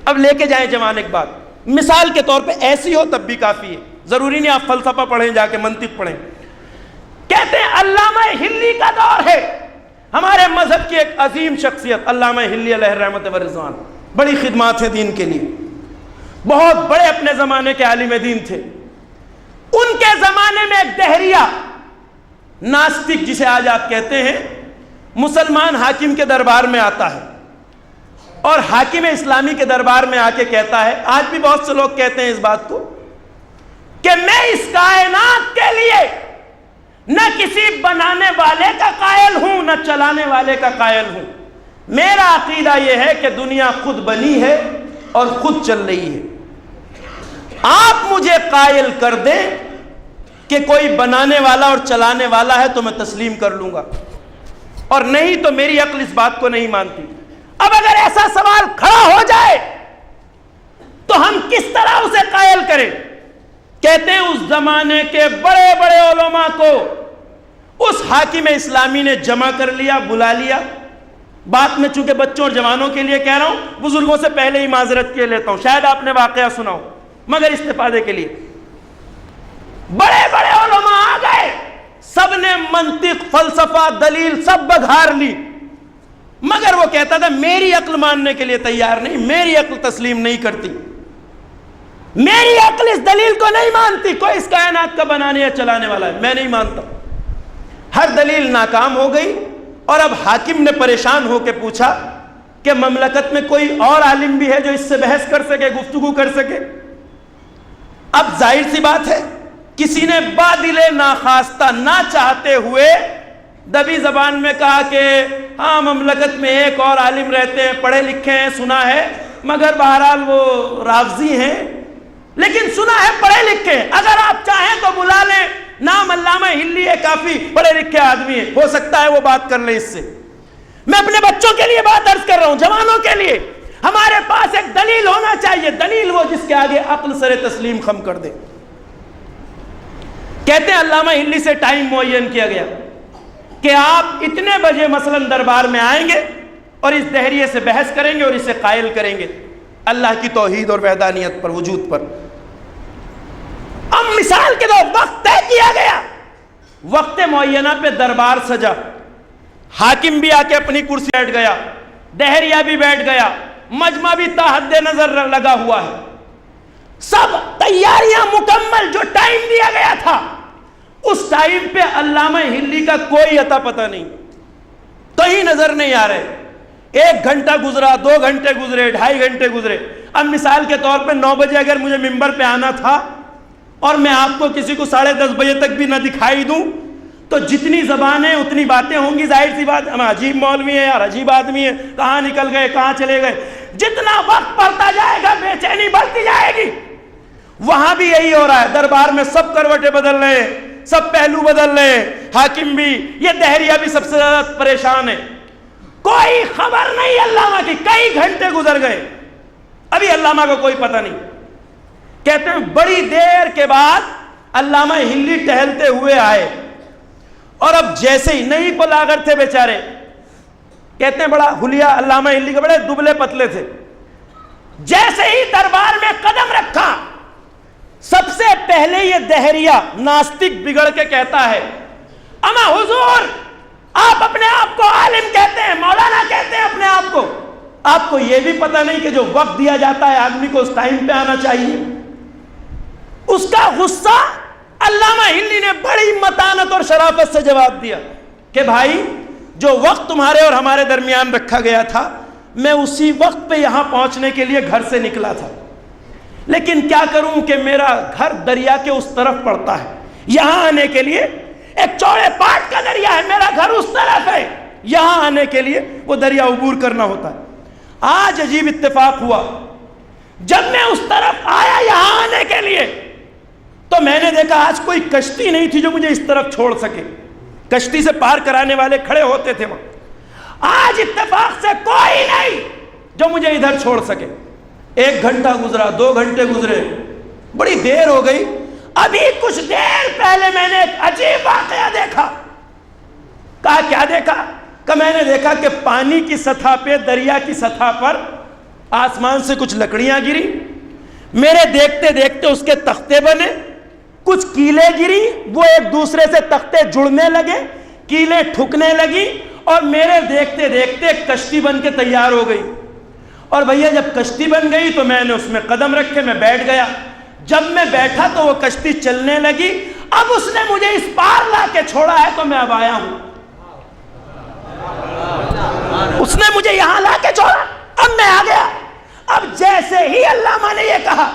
اب لے کے جائیں جوان ایک بات، مثال کے طور پہ ایسی ہو تب بھی کافی ہے، ضروری نہیں آپ فلسفہ پڑھیں، جا کے منطق پڑھیں۔ کہتے ہیں علامہ ہلی کا دور ہے، ہمارے مذہب کی ایک عظیم شخصیت علامہ ہلی علیہ رحمت و رضوان، بڑی خدمات ہیں دین کے لیے، بہت بڑے اپنے زمانے کے عالم دین تھے۔ ان کے زمانے میں ایک دہریہ ناستک جسے آج آپ کہتے ہیں، مسلمان حاکم کے دربار میں آتا ہے اور حاکم اسلامی کے دربار میں آ کے کہتا ہے، آج بھی بہت سے لوگ کہتے ہیں اس بات کو، کہ میں اس کائنات کے لیے نہ کسی بنانے والے کا قائل ہوں نہ چلانے والے کا قائل ہوں، میرا عقیدہ یہ ہے کہ دنیا خود بنی ہے اور خود چل رہی ہے، آپ مجھے قائل کر دیں کہ کوئی بنانے والا اور چلانے والا ہے تو میں تسلیم کر لوں گا، اور نہیں تو میری عقل اس بات کو نہیں مانتی۔ اب اگر ایسا سوال کھڑا ہو جائے تو ہم کس طرح اسے قائل کریں؟ کہتے ہیں اس زمانے کے بڑے بڑے علماء کو اس حاکم اسلامی نے جمع کر لیا، بلا لیا۔ بات میں چونکہ بچوں اور جوانوں کے لیے کہہ رہا ہوں، بزرگوں سے پہلے ہی معذرت کے لیتا ہوں، شاید آپ نے واقعہ سنا ہو، مگر استفادے کے لیے بڑے بڑے علماء آ گئے، سب نے منطق، فلسفہ، دلیل سب بگھار لی، مگر وہ کہتا تھا میری عقل ماننے کے لیے تیار نہیں، میری عقل تسلیم نہیں کرتی، میری عقل اس دلیل کو نہیں مانتی، کوئی اس کائنات کا بنانے یا چلانے والا ہے، میں نہیں مانتا۔ ہر دلیل ناکام ہو گئی، اور اب حاکم نے پریشان ہو کے پوچھا کہ مملکت میں کوئی اور عالم بھی ہے جو اس سے بحث کر سکے، گفتگو کر سکے؟ اب ظاہر سی بات ہے، کسی نے بادل ناخواستہ نہ چاہتے ہوئے دبی زبان میں کہا کہ ہاں مملکت میں ایک اور عالم رہتے ہیں، پڑھے لکھے ہیں، سنا ہے، مگر بہرحال وہ رافضی ہیں، لیکن سنا ہے پڑھے لکھے ہیں، اگر آپ چاہیں تو بلا لیں، نام علامہ ہلی ہے، کافی پڑھے لکھے آدمی ہیں، ہو سکتا ہے وہ بات کر لیں اس سے۔ میں اپنے بچوں کے لیے بات عرض کر رہا ہوں، جوانوں کے لیے، ہمارے پاس ایک دلیل ہونا چاہیے، دلیل وہ جس کے آگے عقل سر تسلیم خم کر دے۔ کہتے ہیں علامہ ہلی سے ٹائم معین کیا گیا کہ آپ اتنے بجے مثلا دربار میں آئیں گے اور اس دہریے سے بحث کریں گے اور اسے قائل کریں گے اللہ کی توحید اور وحدانیت پر، وجود پر۔ اب مثال کے طور وقت طے کیا گیا، وقت معینہ پہ دربار سجا، حاکم بھی آ کے اپنی کرسی بیٹھ گیا، دہریہ بھی بیٹھ گیا، مجمع بھی تا حد نظر لگا ہوا ہے، سب تیاریاں مکمل، جو ٹائم دیا گیا تھا اس ٹائم پہ علامہ ہلی کا کوئی عطا پتہ نہیں، کہیں نظر نہیں آ رہے۔ 1 گھنٹہ گزرا، 2 گھنٹے گزرے، 2.5 گھنٹے گزرے، اب مثال کے طور پہ 9 بجے اگر مجھے ممبر پہ آنا تھا اور میں آپ کو کسی کو 10:30 بجے تک بھی نہ دکھائی دوں تو جتنی زبانیں اتنی باتیں ہوں گی. ظاہر سی بات ہم عجیب مولوی ہیں یار, عجیب آدمی ہے, کہاں نکل گئے, کہاں چلے گئے. جتنا وقت پڑتا جائے گا بے چینی بڑھتی جائے گی. وہاں بھی یہی ہو رہا ہے, دربار میں سب کروٹیں بدل رہے ہیں, سب پہلو بدل رہے ہیں, حاکم بھی, یہ دہریہ بھی سب سے زیادہ پریشان ہے. کوئی خبر نہیں علامہ کی, کئی گھنٹے گزر گئے, ابھی علامہ کو کوئی پتہ نہیں. کہتے ہیں بڑی دیر کے بعد علامہ ہلی ٹہلتے ہوئے آئے, اور اب جیسے ہی نہیں پلاگر تھے بیچارے, کہتے ہیں بڑا حلیہ علامہ ہلی کے, بڑے دبلے پتلے تھے. جیسے ہی دربار میں قدم رکھا, سب سے پہلے یہ دہریہ ناستک بگڑ کے کہتا ہے, اما حضور آپ اپنے آپ کو عالم کہتے ہیں, مولانا کہتے ہیں اپنے آپ کو, آپ کو یہ بھی پتہ نہیں کہ جو وقت دیا جاتا ہے آدمی کو اس ٹائم پہ آنا چاہیے. اس کا غصہ علامہ ہلی نے بڑی متانت اور شرافت سے جواب دیا کہ بھائی جو وقت تمہارے اور ہمارے درمیان رکھا گیا تھا, میں اسی وقت پہ یہاں پہنچنے کے لیے گھر سے نکلا تھا, لیکن کیا کروں کہ میرا گھر دریا کے اس طرف پڑتا ہے, یہاں آنے کے لیے ایک چوڑے پاٹ کا دریا ہے, میرا گھر اس طرف ہے, یہاں آنے کے لیے وہ دریا عبور کرنا ہوتا ہے. آج عجیب اتفاق ہوا, جب میں اس طرف آیا یہاں آنے کے لیے تو میں نے دیکھا آج کوئی کشتی نہیں تھی جو مجھے اس طرف چھوڑ سکے, کشتی سے پار کرانے والے کھڑے ہوتے تھے وہاں. آج اتفاق سے کوئی نہیں جو مجھے ادھر چھوڑ سکے. 1 گھنٹہ گزرا, 2 گھنٹے گزرے, بڑی دیر ہو گئی. ابھی کچھ دیر پہلے میں نے ایک عجیب واقعہ دیکھا. کہا کیا دیکھا؟ کہ میں نے دیکھا کہ پانی کی سطح پہ, دریا کی سطح پر آسمان سے کچھ لکڑیاں گری, میرے دیکھتے دیکھتے اس کے تختے بنے, کچھ کیلیں گری, وہ ایک دوسرے سے تختے جڑنے لگے, کیلیں ٹھکنے لگی, اور میرے دیکھتے دیکھتے کشتی بن کے تیار ہو گئی. اور بھیا جب کشتی بن گئی تو میں نے اس میں قدم رکھے, میں بیٹھ گیا. جب میں بیٹھا تو وہ کشتی چلنے لگی. اب اس نے مجھے اس پار لا کے چھوڑا ہے تو میں اب آیا ہوں. اس نے مجھے یہاں لا کے چھوڑا, اب میں آ گیا. اب جیسے ہی علامہ نے یہ کہا,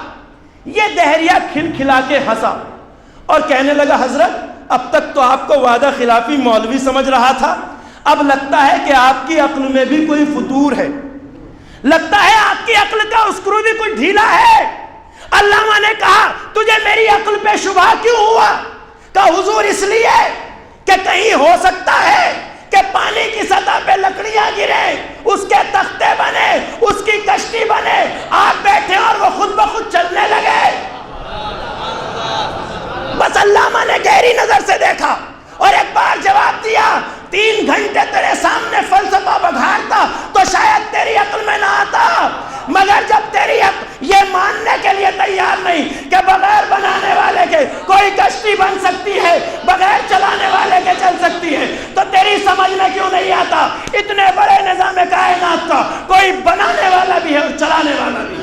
یہ دہریہ کھلکھلا کے ہنسا اور کہنے لگا حضرت اب تک تو آپ کو وعدہ خلافی مولوی سمجھ رہا تھا, اب لگتا ہے کہ آپ کی عقل میں بھی کوئی فطور ہے, لگتا ہے آپ کی عقل کا اسکرو بھی کوئی ڈھیلا ہے. علامہ نے کہا تجھے میری عقل پہ شبہ کیوں ہوا؟ کہا حضور اس لیے کہ کہیں ہو سکتا ہے کہ پانی کی سطح پہ لکڑیاں گریں, اس کے تختے بنے, اس کی کشتی بنے, آپ بیٹھے اور وہ خود بخود چلنے لگے. بس علامہ نے گہری نظر سے دیکھا اور ایک بار جواب دیا, 3 گھنٹے تیرے سامنے فلسفہ بگھارتا تو شاید تیری عقل میں نہ آتا, مگر جب تیری عقل یہ ماننے کے لیے تیار نہیں کہ بغیر بنانے والے کے کوئی کشتی بن سکتی ہے, بغیر چلانے والے کے چل سکتی ہے, تو تیری سمجھ میں کیوں نہیں آتا اتنے بڑے نظام کائنات کا کوئی بنانے والا بھی ہے اور چلانے والا بھی.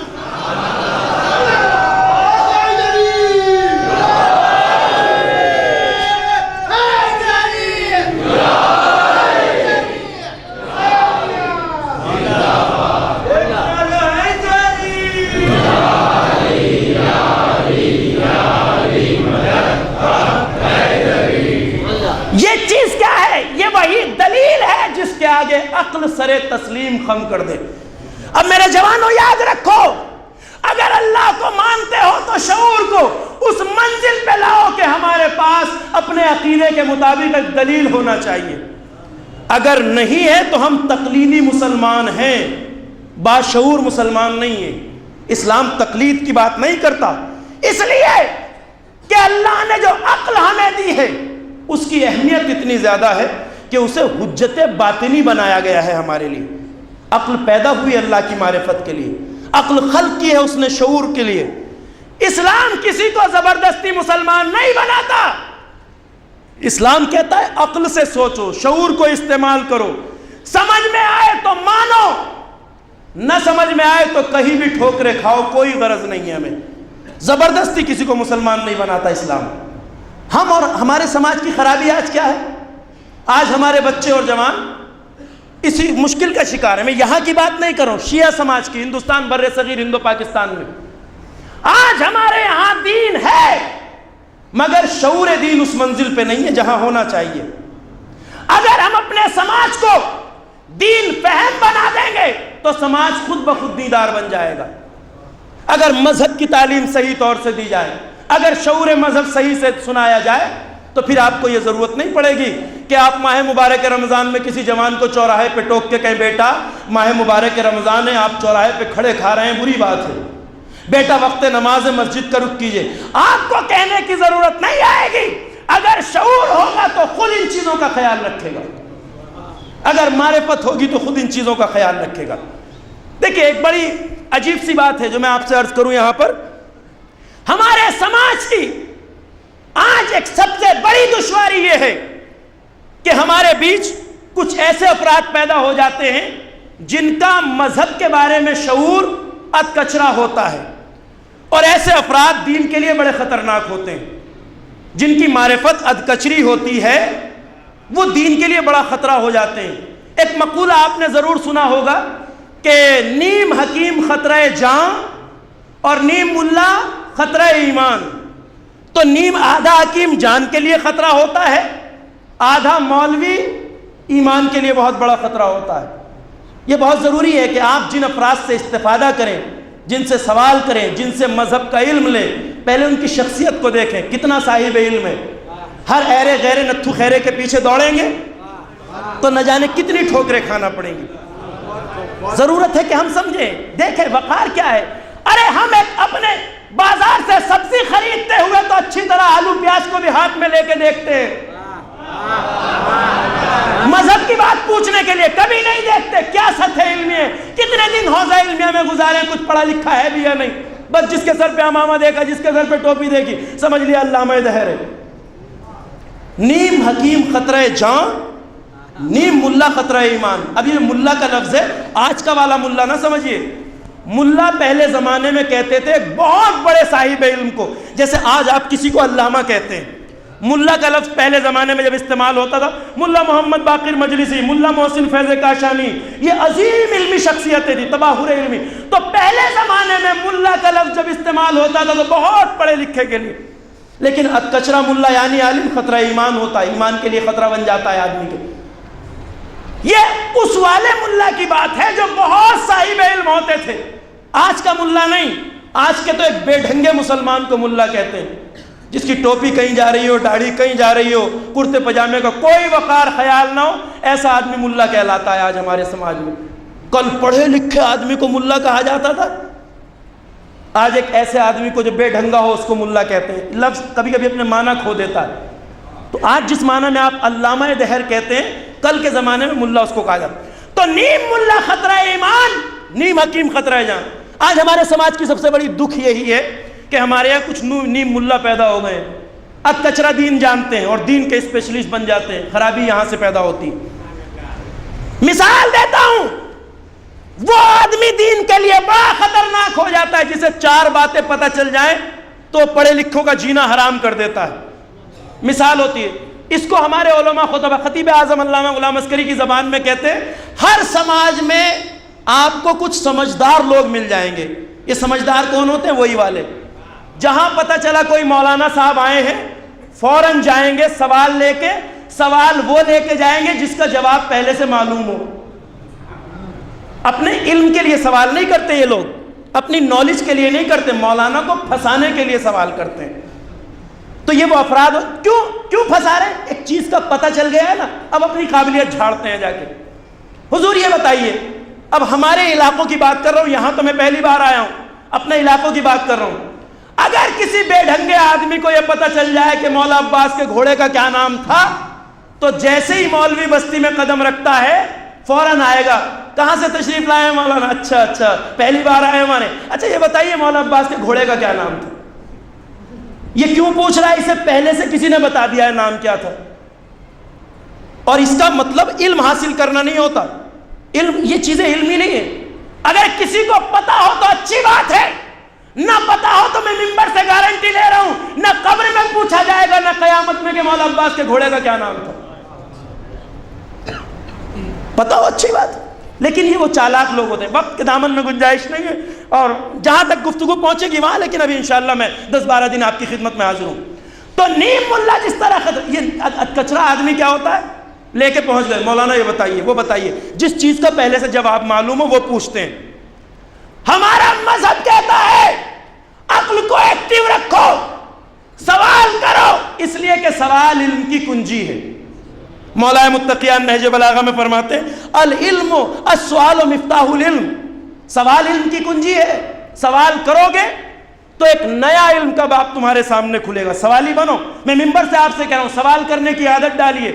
کے آگے عقل سرے تسلیم خم کر دے. اب میرے جوانوں یاد رکھو, اگر اللہ کو مانتے ہو تو شعور کو اس منزل پہ لاؤ کہ ہمارے پاس اپنے عقیدے کے مطابق ایک دلیل ہونا چاہیے. اگر نہیں ہے تو ہم تقلیدی مسلمان ہیں, باشعور مسلمان نہیں ہیں. اسلام تقلید کی بات نہیں کرتا, اس لیے کہ اللہ نے جو عقل ہمیں دی ہے اس کی اہمیت اتنی زیادہ ہے کہ اسے حجت باطنی بنایا گیا ہے ہمارے لیے. عقل پیدا ہوئی اللہ کی معرفت کے لیے, عقل خلق کی ہے اس نے شعور کے لیے. اسلام کسی کو زبردستی مسلمان نہیں بناتا. اسلام کہتا ہے عقل سے سوچو, شعور کو استعمال کرو, سمجھ میں آئے تو مانو, نہ سمجھ میں آئے تو کہیں بھی ٹھوکرے کھاؤ, کوئی غرض نہیں ہے ہمیں. زبردستی کسی کو مسلمان نہیں بناتا اسلام. ہم اور ہمارے سماج کی خرابی آج کیا ہے؟ آج ہمارے بچے اور جوان اسی مشکل کا شکار ہے. میں یہاں کی بات نہیں کروں, شیعہ سماج کی, ہندوستان بر صغیر, ہندو پاکستان میں آج ہمارے یہاں دین ہے مگر شعور دین اس منزل پہ نہیں ہے جہاں ہونا چاہیے. اگر ہم اپنے سماج کو دین فہم بنا دیں گے تو سماج خود بخود دیندار بن جائے گا. اگر مذہب کی تعلیم صحیح طور سے دی جائے, اگر شعور مذہب صحیح سے سنایا جائے, تو پھر آپ کو یہ ضرورت نہیں پڑے گی کہ آپ ماہ مبارک رمضان میں کسی جوان کو چوراہے پہ ٹوک کے کہیں بیٹا ماہ مبارک رمضان ہے, آپ چوراہے پہ کھڑے کھا رہے ہیں, بری بات ہے, بیٹا وقت نماز مسجد کا رخ کیجئے. آپ کو کہنے کی ضرورت نہیں آئے گی. اگر شعور ہوگا تو خود ان چیزوں کا خیال رکھے گا, اگر معرفت ہوگی تو خود ان چیزوں کا خیال رکھے گا. دیکھیں ایک بڑی عجیب سی بات ہے جو میں آپ سے عرض کروں یہاں پر. ہمارے سماج کی آج ایک سب سے بڑی دشواری یہ ہے کہ ہمارے بیچ کچھ ایسے افراد پیدا ہو جاتے ہیں جن کا مذہب کے بارے میں شعور ادکچرا ہوتا ہے, اور ایسے افراد دین کے لیے بڑے خطرناک ہوتے ہیں. جن کی معرفت ادکچری ہوتی ہے وہ دین کے لیے بڑا خطرہ ہو جاتے ہیں. ایک مقولہ آپ نے ضرور سنا ہوگا کہ نیم حکیم خطرہ جان اور نیم ملا خطرہ ایمان. تو نیم آدھا حکیم جان کے لیے خطرہ ہوتا ہے, آدھا مولوی ایمان کے لیے بہت بڑا خطرہ ہوتا ہے. یہ بہت ضروری ہے کہ آپ جن افراد سے استفادہ کریں, جن سے سوال کریں, جن سے مذہب کا علم لیں, پہلے ان کی شخصیت کو دیکھیں کتنا صاحب علم ہے. ہر ایرے غیرے نتھو خیرے کے پیچھے دوڑیں گے تو نہ جانے کتنی ٹھوکریں کھانا پڑیں گی. ضرورت ہے کہ ہم سمجھیں, دیکھیں وقار کیا ہے. ارے ہم ایک اپنے بازار سے سبزی خریدتے ہوئے تو اچھی طرح آلو پیاز کو بھی ہاتھ میں لے کے دیکھتے ہیں, مذہب کی بات پوچھنے کے لیے کبھی نہیں دیکھتے کیا سطح علمی ہے, کتنے دن حوزہ علمیہ میں گزارے, کچھ پڑھا لکھا ہے بھی یا نہیں. بس جس کے سر پہ امامہ دیکھا, جس کے سر پہ ٹوپی دیکھی, سمجھ لیا علامہ دہر ہے. نیم حکیم خطرہ جان, نیم ملا خطرہ ایمان. اب یہ ملا کا لفظ ہے, آج کا والا ملا نہ سمجھیے. ملا پہلے زمانے میں کہتے تھے بہت بڑے صاحب علم کو, جیسے آج آپ کسی کو علامہ کہتے ہیں. ملا کا لفظ پہلے زمانے میں جب استعمال ہوتا تھا, ملا محمد باقر مجلسی, ملا محسن فیض کاشانی, یہ عظیم علمی شخصیتیں تھی, تباہر علمی. تو پہلے زمانے میں ملا کا لفظ جب استعمال ہوتا تھا تو بہت پڑھے لکھے کے لیے. لیکن ادکچرا ملا یعنی عالم خطرہ ایمان ہوتا ہے, ایمان کے لیے خطرہ بن جاتا ہے آدمی کے. یہ اس والے ملا کی بات ہے جو بہت صاحب علم ہوتے تھے, آج کا ملا نہیں. آج کے تو ایک بے ڈھنگے مسلمان کو ملا کہتے ہیں, جس کی ٹوپی کہیں جا رہی ہو, داڑھی کہیں جا رہی ہو, کرتے پجامے کا کوئی وقار خیال نہ ہو, ایسا آدمی ملا کہلاتا ہے آج ہمارے سماج میں. کل پڑھے لکھے آدمی کو ملا کہا جاتا تھا, آج ایک ایسے آدمی کو جو بے ڈھنگا ہو اس کو ملا کہتے ہیں. لفظ کبھی کبھی اپنے معنی کھو دیتا ہے. تو آج جس معنی میں آپ علامہ دہر کہتے ہیں, کل کے زمانے میں ملا اس کو کہا جاتا. تو نیم ملا خطرہ ایمان, نیم حکیم خطرہ جان. آج ہمارے سماج کی سب سے بڑی دکھ یہی ہے کہ ہمارے یہاں کچھ نیم ملا پیدا ہو گئے, اب کچرا دین جانتے ہیں اور دین کے اسپیشلسٹ بن جاتے ہیں. خرابی یہاں سے پیدا ہوتی. مثال دیتا ہوں, وہ آدمی دین کے لیے بڑا خطرناک ہو جاتا ہے جسے 4 باتیں پتہ چل جائیں تو پڑھے لکھوں کا جینا حرام کر دیتا ہے. مثال ہوتی ہے, اس کو ہمارے علماء خطبہ خطیب اعظم علامہ غلام عسکری کی زبان میں کہتے ہیں, ہر سماج میں آپ کو کچھ سمجھدار لوگ مل جائیں گے. یہ سمجھدار کون ہوتے ہیں؟ وہی والے جہاں پتہ چلا کوئی مولانا صاحب آئے ہیں فوراً جائیں گے سوال لے کے, سوال وہ لے کے جائیں گے جس کا جواب پہلے سے معلوم ہو. اپنے علم کے لیے سوال نہیں کرتے یہ لوگ, اپنی نالج کے لیے نہیں کرتے, مولانا کو پھنسانے کے لیے سوال کرتے ہیں. تو یہ وہ افراد کیوں پھنسا رہے؟ ایک چیز کا پتہ چل گیا ہے نا, اب اپنی قابلیت جھاڑتے ہیں جا کے. حضور یہ بتائیے, اب ہمارے علاقوں کی بات کر رہا ہوں, یہاں تو میں پہلی بار آیا ہوں, اپنے علاقوں کی بات کر رہا ہوں. اگر کسی بے ڈھنگے آدمی کو یہ پتہ چل جائے کہ مولا عباس کے گھوڑے کا کیا نام تھا, تو جیسے ہی مولوی بستی میں قدم رکھتا ہے فوراً آئے گا, کہاں سے تشریف لائے ہیں مولانا؟ اچھا پہلی بار آئے ہمارے. اچھا یہ بتائیے مولا عباس کے گھوڑے کا کیا نام تھا؟ یہ کیوں پوچھ رہا ہے؟ اسے پہلے سے کسی نے بتا دیا ہے نام کیا تھا. اور اس کا مطلب علم حاصل کرنا نہیں ہوتا. علم, یہ چیزیں علمی نہیں ہیں. اگر کسی کو پتا ہو تو اچھی بات ہے, نہ پتا ہو تو میں ممبر سے گارنٹی لے رہا ہوں, نہ قبر میں پوچھا جائے گا, نہ قیامت میں کہ مولا عباس کے گھوڑے کا کیا نام تھا. پتہ ہو اچھی بات ہے، لیکن یہ وہ چالاک لوگ ہوتے ہیں. وقت کے دامن میں گنجائش نہیں ہے اور جہاں تک گفتگو پہنچے گی وہاں، لیکن ابھی انشاءاللہ میں 10-12 دن آپ کی خدمت میں حاضر ہوں. تو نیم ملا جس طرح یہ کچرا آدمی کیا ہوتا ہے، لے کے پہنچ گئے، مولانا یہ بتائیے وہ بتائیے، جس چیز کا پہلے سے جواب معلوم ہو وہ پوچھتے ہیں. ہمارا مذہب کہتا ہے عقل کو ایکٹیو رکھو، سوال کرو، اس لیے کہ سوال علم کی کنجی ہے. مولا متقیان نہج بلاغہ میں فرماتے ہیں العلم السؤال مفتاح العلم، سوال علم کی کنجی ہے. سوال کرو گے تو ایک نیا علم کا باب تمہارے سامنے کھلے گا. سوالی بنو. میں ممبر سے آپ سے کہہ رہا ہوں سوال کرنے کی عادت ڈالیے،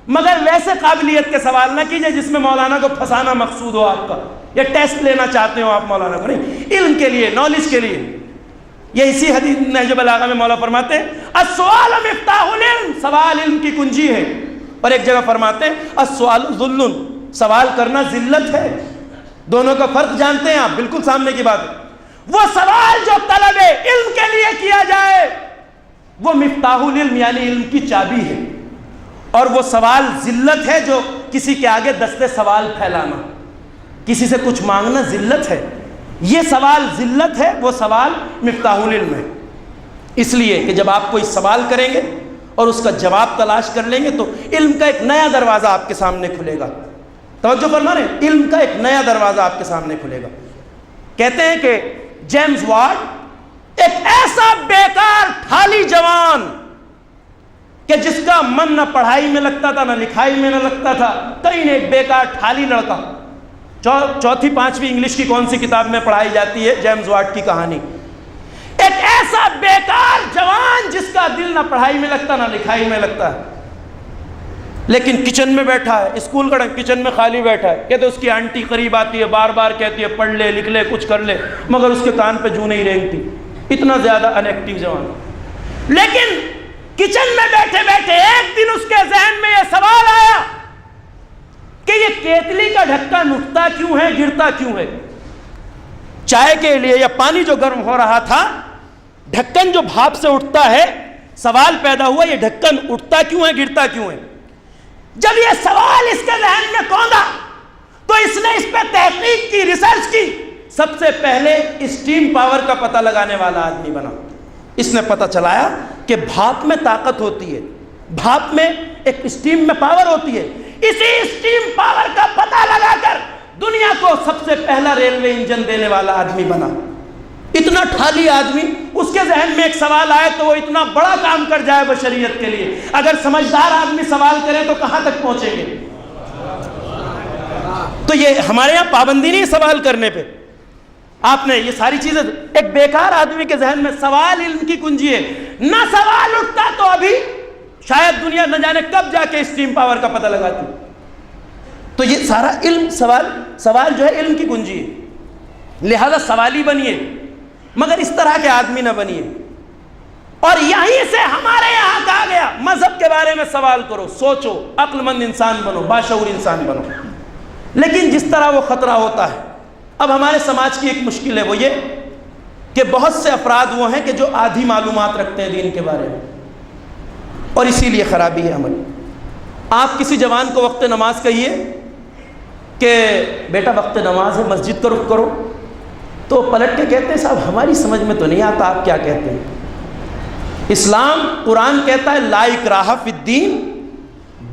مگر ویسے قابلیت کے سوال نہ کیجئے جس میں مولانا کو پھنسانا مقصود ہو آپ کا، یا ٹیسٹ لینا چاہتے ہو آپ مولانا کو. نہیں، علم کے لیے، نالج کے لیے. یہ اسی حدیث نہج بلاغہ میں مولا فرماتے ہیں السؤال مفتاح العلم، سوال علم کی کنجی ہے. اور ایک جگہ فرماتے ہیں السؤال ذل، سوال کرنا ذلت ہے. دونوں کا فرق جانتے ہیں آپ، بالکل سامنے کی بات ہے. وہ سوال جو طلب علم کے لیے کیا جائے وہ مفتاح العلم یعنی علم کی چابی ہے، اور وہ سوال ذلت ہے جو کسی کے آگے دستے سوال پھیلانا، کسی سے کچھ مانگنا ذلت ہے. یہ سوال ذلت ہے، وہ سوال مفتاح العلم ہے. اس لیے کہ جب آپ کوئی سوال کریں گے اور اس کا جواب تلاش کر لیں گے تو علم کا ایک نیا دروازہ آپ کے سامنے کھلے گا. توجہ فرما رہے ہیں، علم کا ایک نیا دروازہ آپ کے سامنے کھلے گا. کہتے ہیں کہ جیمز وارڈ ایک ایسا بیکار ٹھالی جوان کہ جس کا من نہ پڑھائی میں لگتا تھا نہ لکھائی میں نہ لگتا تھا، کہیں ایک بیکار ٹھالی لڑکا. چوتھی پانچویں انگلش کی کون سی کتاب میں پڑھائی جاتی ہے جیمز وارڈ کی کہانی. ایک ایسا بیکار جوان جس کا دل نہ پڑھائی میں لگتا نہ لکھائی میں لگتا ہے، لیکن کچن میں بیٹھا ہے، اسکول کا کچن میں خالی بیٹھا ہے. کہتے اس کی آنٹی قریب آتی ہے، بار بار کہتی ہے پڑھ لے لکھ لے کچھ کر لے، مگر اس کے کان پہ جوں نہیں رینگتی. اتنا زیادہ ان ایکٹیو جوان. لیکن کچن میں بیٹھے بیٹھے ایک دن اس کے ذہن میں یہ سوال آیا کہ یہ کیتلی کا ڈھکن اٹھتا کیوں ہے، گرتا کیوں ہے. چائے کے لیے یا پانی جو گرم ہو رہا تھا، ڈھکن جو بھاپ سے اٹھتا ہے، سوال پیدا ہوا یہ ڈھکن اٹھتا کیوں ہے، گرتا کیوں ہے. جب یہ سوال اس کے ذہن میں کوندا تو اس نے اس پہ تحقیق کی، ریسرچ کی. سب سے پہلے اسٹیم پاور کا پتہ لگانے والا آدمی بنا. اس نے پتہ چلایا کہ بھاپ میں طاقت ہوتی ہے، بھاپ میں ایک اسٹیم میں پاور ہوتی ہے. اسی اسٹیم پاور کا پتہ لگا کر دنیا کو سب سے پہلا ریلوے انجن دینے والا آدمی بنا. اتنا ٹھالی آدمی، اس کے ذہن میں ایک سوال آئے تو وہ اتنا بڑا کام کر جائے بشریت کے لیے. اگر سمجھدار آدمی سوال کرے تو کہاں تک پہنچیں گے. تو یہ ہمارے یہاں پابندی نہیں سوال کرنے پہ. آپ نے یہ ساری چیزیں، ایک بیکار آدمی کے ذہن میں سوال علم کی کنجی ہے. نہ سوال اٹھتا تو ابھی شاید دنیا نہ جانے کب جا کے اسٹیم پاور کا پتہ لگاتی. تو یہ سارا علم، سوال جو ہے علم کی کنجی ہے. لہذا سوالی بنیے، مگر اس طرح کے آدمی نہ بنیے. اور یہیں سے ہمارے یہاں کہا گیا مذہب کے بارے میں سوال کرو، سوچو، عقل مند انسان بنو، باشعور انسان بنو. لیکن جس طرح وہ خطرہ ہوتا ہے، اب ہمارے سماج کی ایک مشکل ہے، وہ یہ کہ بہت سے افراد وہ ہیں کہ جو آدھی معلومات رکھتے ہیں دین کے بارے میں، اور اسی لیے خرابی ہے عمل. آپ کسی جوان کو وقت نماز کہیے کہ بیٹا وقت نماز ہے، مسجد کا رخ کرو، تو پلٹ کے کہتے ہیں صاحب ہماری سمجھ میں تو نہیں آتا آپ کیا کہتے ہیں. اسلام، قرآن کہتا ہے لا اکراہ فی الدین،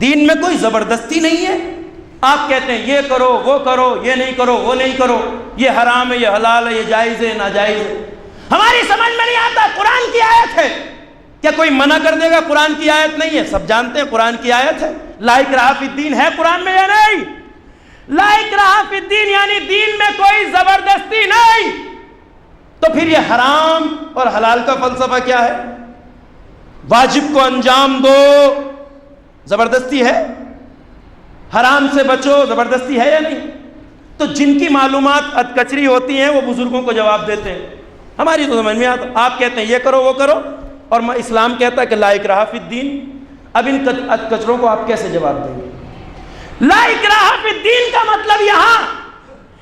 دین میں کوئی زبردستی نہیں ہے. آپ کہتے ہیں یہ کرو وہ کرو، یہ نہیں کرو وہ نہیں کرو، یہ حرام ہے یہ حلال ہے، یہ جائز ہے ناجائز ہے. ہماری سمجھ میں نہیں آتا. قرآن کی آیت ہے، کیا کوئی منع کر دے گا؟ قرآن کی آیت نہیں ہے، سب جانتے ہیں قرآن کی آیت ہے. لا اکراہ فی الدین ہے قرآن میں یا نہیں؟ لا اکراہ فی الدین یعنی دین میں کوئی زبردستی نہیں. تو پھر یہ حرام اور حلال کا فلسفہ کیا ہے؟ واجب کو انجام دو، زبردستی ہے. حرام سے بچو، زبردستی ہے یا نہیں؟ تو جن کی معلومات ادکچری ہوتی ہیں وہ بزرگوں کو جواب دیتے ہیں. ہماری تو سمجھ میں آتا. آپ کہتے ہیں یہ کرو وہ کرو، اور اسلام کہتا ہے کہ لا اکراہ فی الدین. اب ان ادکچروں کو آپ کیسے جواب دیں گے؟ لا اکراہ فی الدین کا مطلب یہاں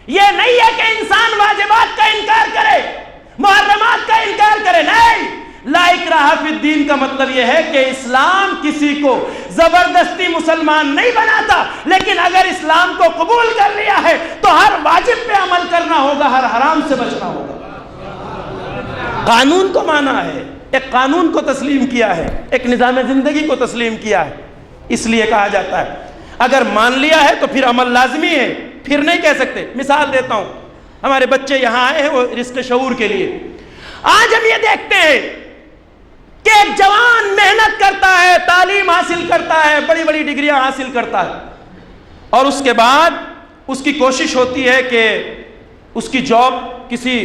یہ نہیں ہے کہ انسان واجبات کا انکار کرے، محرمات کا انکار کرے. نہیں، لا اکراہ فی الدین کا مطلب یہ ہے کہ اسلام کسی کو زبردستی مسلمان نہیں بناتا، لیکن اگر اسلام کو قبول کر لیا ہے تو ہر واجب پہ عمل کرنا ہوگا، ہر حرام سے بچنا ہوگا۔ قانون کو مانا ہے، ایک قانون کو تسلیم کیا ہے، ایک نظام زندگی کو تسلیم کیا ہے، اس لیے کہا جاتا ہے اگر مان لیا ہے تو پھر عمل لازمی ہے، پھر نہیں کہہ سکتے۔ مثال دیتا ہوں، ہمارے بچے یہاں آئے ہیں وہ رزق شعور کے لیے۔ آج ہم یہ دیکھتے ہیں کہ ایک جوان محنت کرتا ہے، تعلیم حاصل کرتا ہے، بڑی بڑی ڈگریاں حاصل کرتا ہے، اور اس کے بعد اس کی کوشش ہوتی ہے کہ اس کی جاب کسی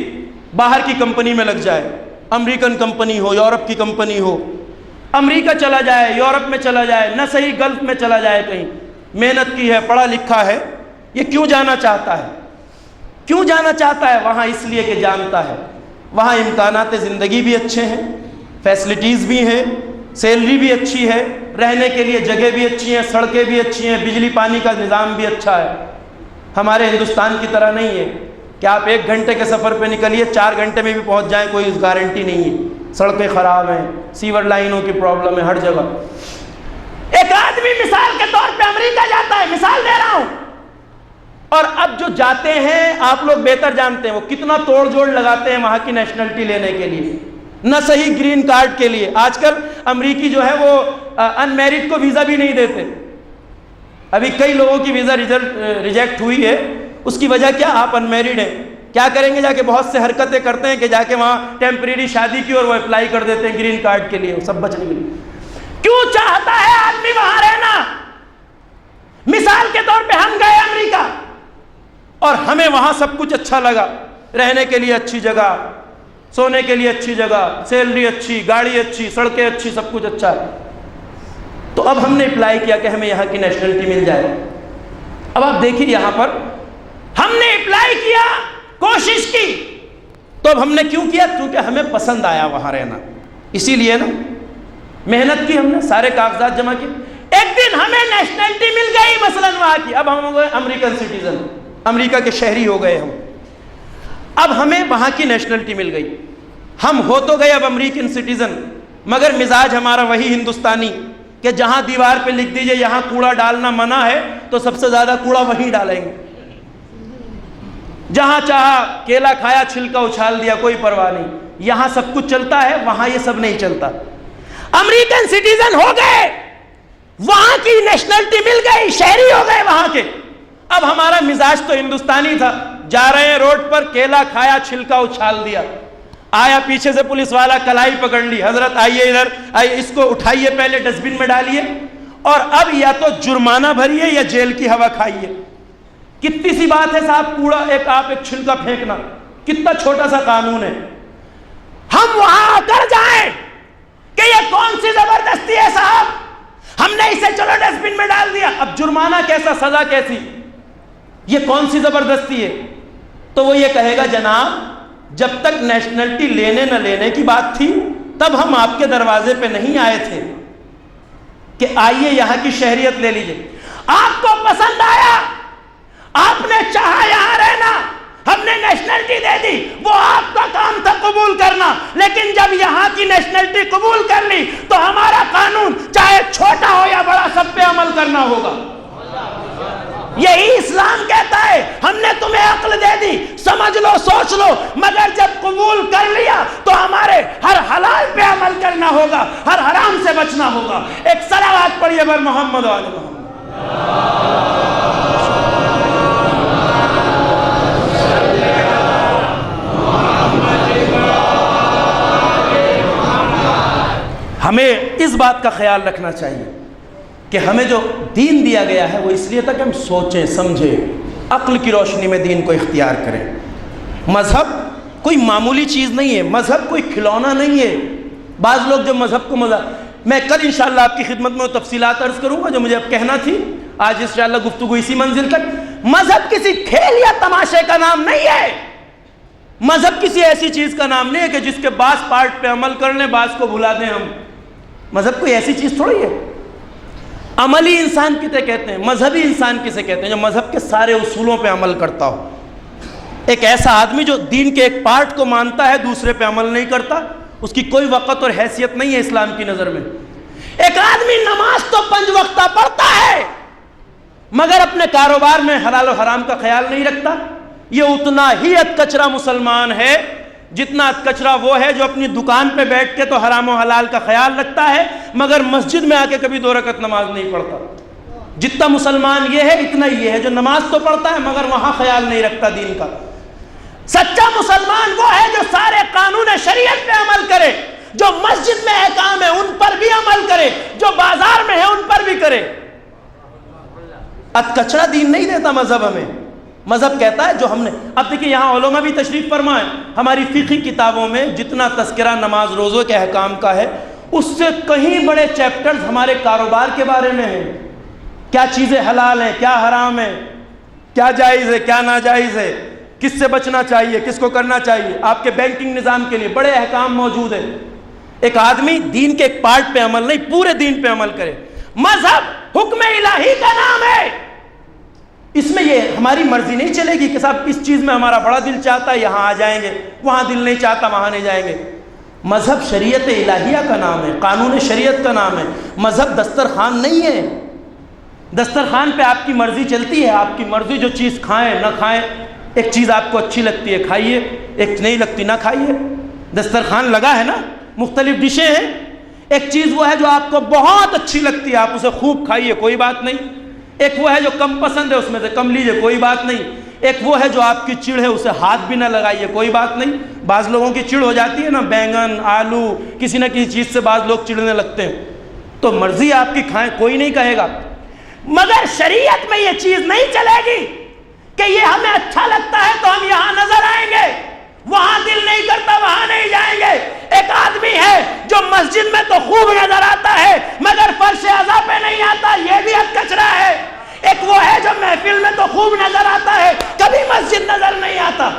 باہر کی کمپنی میں لگ جائے، امریکن کمپنی ہو، یورپ کی کمپنی ہو، امریکہ چلا جائے، یورپ میں چلا جائے، نہ صحیح گلف میں چلا جائے، کہیں محنت کی ہے، پڑھا لکھا ہے۔ یہ کیوں جانا چاہتا ہے؟ کیوں جانا چاہتا ہے وہاں؟ اس لیے کہ جانتا ہے وہاں امکانات زندگی بھی اچھے ہیں، فیسلٹیز بھی ہیں، سیلری بھی اچھی ہے، رہنے کے لیے جگہ بھی اچھی ہیں، سڑکیں بھی اچھی ہیں، بجلی پانی کا نظام بھی اچھا ہے۔ ہمارے ہندوستان کی طرح نہیں ہے کہ آپ 1 گھنٹے کے سفر پہ نکلیے 4 گھنٹے میں بھی پہنچ جائیں، کوئی گارنٹی نہیں ہے۔ سڑکیں خراب ہیں، سیور لائنوں کی پرابلم ہے ہر جگہ۔ ایک آدمی مثال کے طور پہ امریکہ جاتا ہے، مثال دے رہا ہوں، اور اب جو جاتے ہیں آپ لوگ بہتر جانتے ہیں وہ کتنا توڑ جوڑ لگاتے ہیں وہاں کی نیشنلٹی لینے کے لیے، نہ صحیح گرین کارڈ کے لیے۔ آج کل امریکی جو ہے وہ ان میرڈ کو ویزا بھی نہیں دیتے۔ ابھی کئی لوگوں کی ویزا ریجیکٹ ہوئی ہے، اس کی وجہ کیا؟ آپ ان میرڈ ہیں۔ کیا کریں گے؟ جا کے بہت سے حرکتیں کرتے ہیں کہ جا کے وہاں ٹیمپریری شادی کی اور وہ اپلائی کر دیتے ہیں گرین کارڈ کے لیے، وہ سب بچنے کے لیے۔ کیوں چاہتا ہے آدمی وہاں رہنا؟ مثال کے طور پہ ہم گئے امریکہ اور ہمیں وہاں سب کچھ اچھا لگا، رہنے کے لیے اچھی جگہ، سونے کے لیے اچھی جگہ، سیلری اچھی، گاڑی اچھی، سڑکیں اچھی، سب کچھ اچھا ہے۔ تو اب ہم نے اپلائی کیا کہ ہمیں یہاں کی نیشنلٹی مل جائے۔ اب آپ دیکھیے یہاں پر ہم نے اپلائی کیا، کوشش کی، تو اب ہم نے کیوں کیا؟ کیونکہ ہمیں پسند آیا وہاں رہنا، اسی لیے نا محنت کی، ہم نے سارے کاغذات جمع کیے۔ ایک دن ہمیں نیشنلٹی مل گئی مثلاً وہاں کی، اب ہم ہو گئے امریکن سٹیزن، امریکہ کے شہری ہو گئے ہم۔ اب ہمیں وہاں کی نیشنلٹی مل گئی، ہم ہو تو گئے اب امریکن سٹیزن، مگر مزاج ہمارا وہی ہندوستانی کہ جہاں دیوار پہ لکھ دیجئے یہاں کوڑا ڈالنا منع ہے تو سب سے زیادہ کوڑا وہیں ڈالیں گے۔ جہاں چاہا کیلا کھایا، چھلکا اچھال دیا، کوئی پرواہ نہیں۔ یہاں سب کچھ چلتا ہے، وہاں یہ سب نہیں چلتا۔ امریکن سٹیزن ہو گئے، وہاں کی نیشنلٹی مل گئی، شہری ہو گئے وہاں کے۔ اب ہمارا مزاج تو ہندوستانی تھا، جا رہے ہیں روڈ پر، کیلا کھایا، چھلکا اچھال دیا، آیا پیچھے سے پولیس والا، کلائی پکڑ لی، حضرت آئیے ادھر آئیے، اس کو اٹھائیے، پہلے ڈسٹ بن میں ڈالیے، اور اب یا تو جرمانہ بھریے یا جیل کی ہوا کھائیے۔ کتنی سی بات ہے صاحب، کوڑا آپ ایک چھلکا پھینکنا، کتنا چھوٹا سا قانون ہے۔ ہم وہاں آ کر جائیں کہ یہ کون سی زبردستی ہے صاحب، ہم نے اسے چلو ڈسٹ بن میں ڈال دیا، اب جرمانہ کیسا، سزا کیسی، یہ کون سی زبردستی ہے؟ تو وہ یہ کہے گا جناب جب تک نیشنلٹی لینے نہ لینے کی بات تھی تب ہم آپ کے دروازے پہ نہیں آئے تھے کہ آئیے یہاں کی شہریت لے لیجئے۔ آپ کو پسند آیا، آپ نے چاہا یہاں رہنا، ہم نے نیشنلٹی دے دی، وہ آپ کا کام تھا قبول کرنا، لیکن جب یہاں کی نیشنلٹی قبول کر لی تو ہمارا قانون چاہے چھوٹا ہو یا بڑا سب پہ عمل کرنا ہوگا۔ یہی اسلام کہتا ہے ہم نے تمہیں عقل دے دی، سمجھ لو، سوچ لو، مگر جب قبول کر لیا تو ہمارے ہر حلال پہ عمل کرنا ہوگا، ہر حرام سے بچنا ہوگا۔ ایک صلوات پڑھیے بر محمد و آل محمد۔ ہمیں اس بات کا خیال رکھنا چاہیے کہ ہمیں جو دین دیا گیا ہے وہ اس لیے تھا کہ ہم سوچیں سمجھیں، عقل کی روشنی میں دین کو اختیار کریں۔ مذہب کوئی معمولی چیز نہیں ہے، مذہب کوئی کھلونا نہیں ہے۔ بعض لوگ جو مذہب کو میں کل انشاءاللہ آپ کی خدمت میں وہ تفصیلات عرض کروں گا جو مجھے اب کہنا تھی، آج انشاءاللہ گفتگو اسی منزل تک۔ مذہب کسی کھیل یا تماشے کا نام نہیں ہے، مذہب کسی ایسی چیز کا نام نہیں ہے کہ جس کے بعض پارٹ پہ عمل کر لیں بعض کو بھلا دیں ہم۔ مذہب کوئی ایسی چیز تھوڑی ہے۔ عملی انسان کسے کہتے ہیں؟ مذہبی انسان کسے کہتے ہیں؟ جو مذہب کے سارے اصولوں پہ عمل کرتا ہو۔ ایک ایسا آدمی جو دین کے ایک پارٹ کو مانتا ہے دوسرے پہ عمل نہیں کرتا، اس کی کوئی وقت اور حیثیت نہیں ہے اسلام کی نظر میں۔ ایک آدمی نماز تو 5 وقتہ پڑھتا ہے مگر اپنے کاروبار میں حلال و حرام کا خیال نہیں رکھتا، یہ اتنا ہی ادکچرا مسلمان ہے جتنا ادکچرا وہ ہے جو اپنی دکان پہ بیٹھ کے تو حرام و حلال کا خیال رکھتا ہے مگر مسجد میں آ کے کبھی 2 رکعت نماز نہیں پڑھتا۔ جتنا مسلمان یہ ہے اتنا ہی یہ ہے جو نماز تو پڑھتا ہے مگر وہاں خیال نہیں رکھتا دین کا۔ سچا مسلمان وہ ہے جو سارے قانون شریعت پہ عمل کرے، جو مسجد میں احکام ہے ان پر بھی عمل کرے، جو بازار میں ہے ان پر بھی کرے۔ ادکچرا دین نہیں دیتا مذہب ہمیں۔ مذہب کہتا ہے جو ہم نے، اب دیکھیں یہاں علماء بھی تشریف فرمائیں، ہماری فقہی کتابوں میں جتنا تذکرہ نماز روزوں کے احکام کا ہے اس سے کہیں بڑے چیپٹرز ہمارے کاروبار کے بارے میں ہیں، کیا چیزیں حلال ہیں، کیا حرام ہیں، کیا جائز ہے، کیا ناجائز ہے، کس سے بچنا چاہیے، کس کو کرنا چاہیے، آپ کے بینکنگ نظام کے لیے بڑے احکام موجود ہیں۔ ایک آدمی دین کے ایک پارٹ پہ عمل نہیں پورے دین پہ عمل کرے۔ مذہب حکم الہی کا نام ہے، اس میں یہ ہماری مرضی نہیں چلے گی کہ صاحب اس چیز میں ہمارا بڑا دل چاہتا ہے یہاں آ جائیں گے، وہاں دل نہیں چاہتا وہاں نہیں جائیں گے۔ مذہب شریعت الہیہ کا نام ہے، قانون شریعت کا نام ہے۔ مذہب دسترخوان نہیں ہے، دسترخوان پہ آپ کی مرضی چلتی ہے، آپ کی مرضی جو چیز کھائیں نہ کھائیں، ایک چیز آپ کو اچھی لگتی ہے کھائیے، ایک نہیں لگتی نہ کھائیے۔ دسترخوان لگا ہے نا، مختلف ڈشیں ہیں، ایک چیز وہ ہے جو آپ کو بہت اچھی لگتی ہے، آپ اسے خوب کھائیے کوئی بات نہیں، ایک وہ ہے جو کم پسند ہے اس میں سے کم لیجئے کوئی بات نہیں، ایک وہ ہے جو آپ کی چڑ ہے اسے ہاتھ بھی نہ لگائیے کوئی بات نہیں۔ بعض لوگوں کی چڑ ہو جاتی ہے نا، بینگن آلو کسی نہ کسی چیز سے بعض لوگ چڑنے لگتے ہیں، تو مرضی آپ کی کھائیں کوئی نہیں کہے گا، مگر شریعت میں یہ چیز نہیں چلے گی کہ یہ ہمیں اچھا لگتا ہے تو ہم یہاں نظر آئیں گے، وہاں دل نہیں کرتا وہاں نہیں جائیں گے۔ ایک آدمی ہے جو مسجد میں تو خوب نظر آتا ہے مگر فرش اعضاء پہ نہیں آتا، یہ بھی ادکچرا ہے۔ ایک وہ ہے جو محفل میں تو خوب نظر آتا ہے کبھی مسجد نظر نہیں آتا،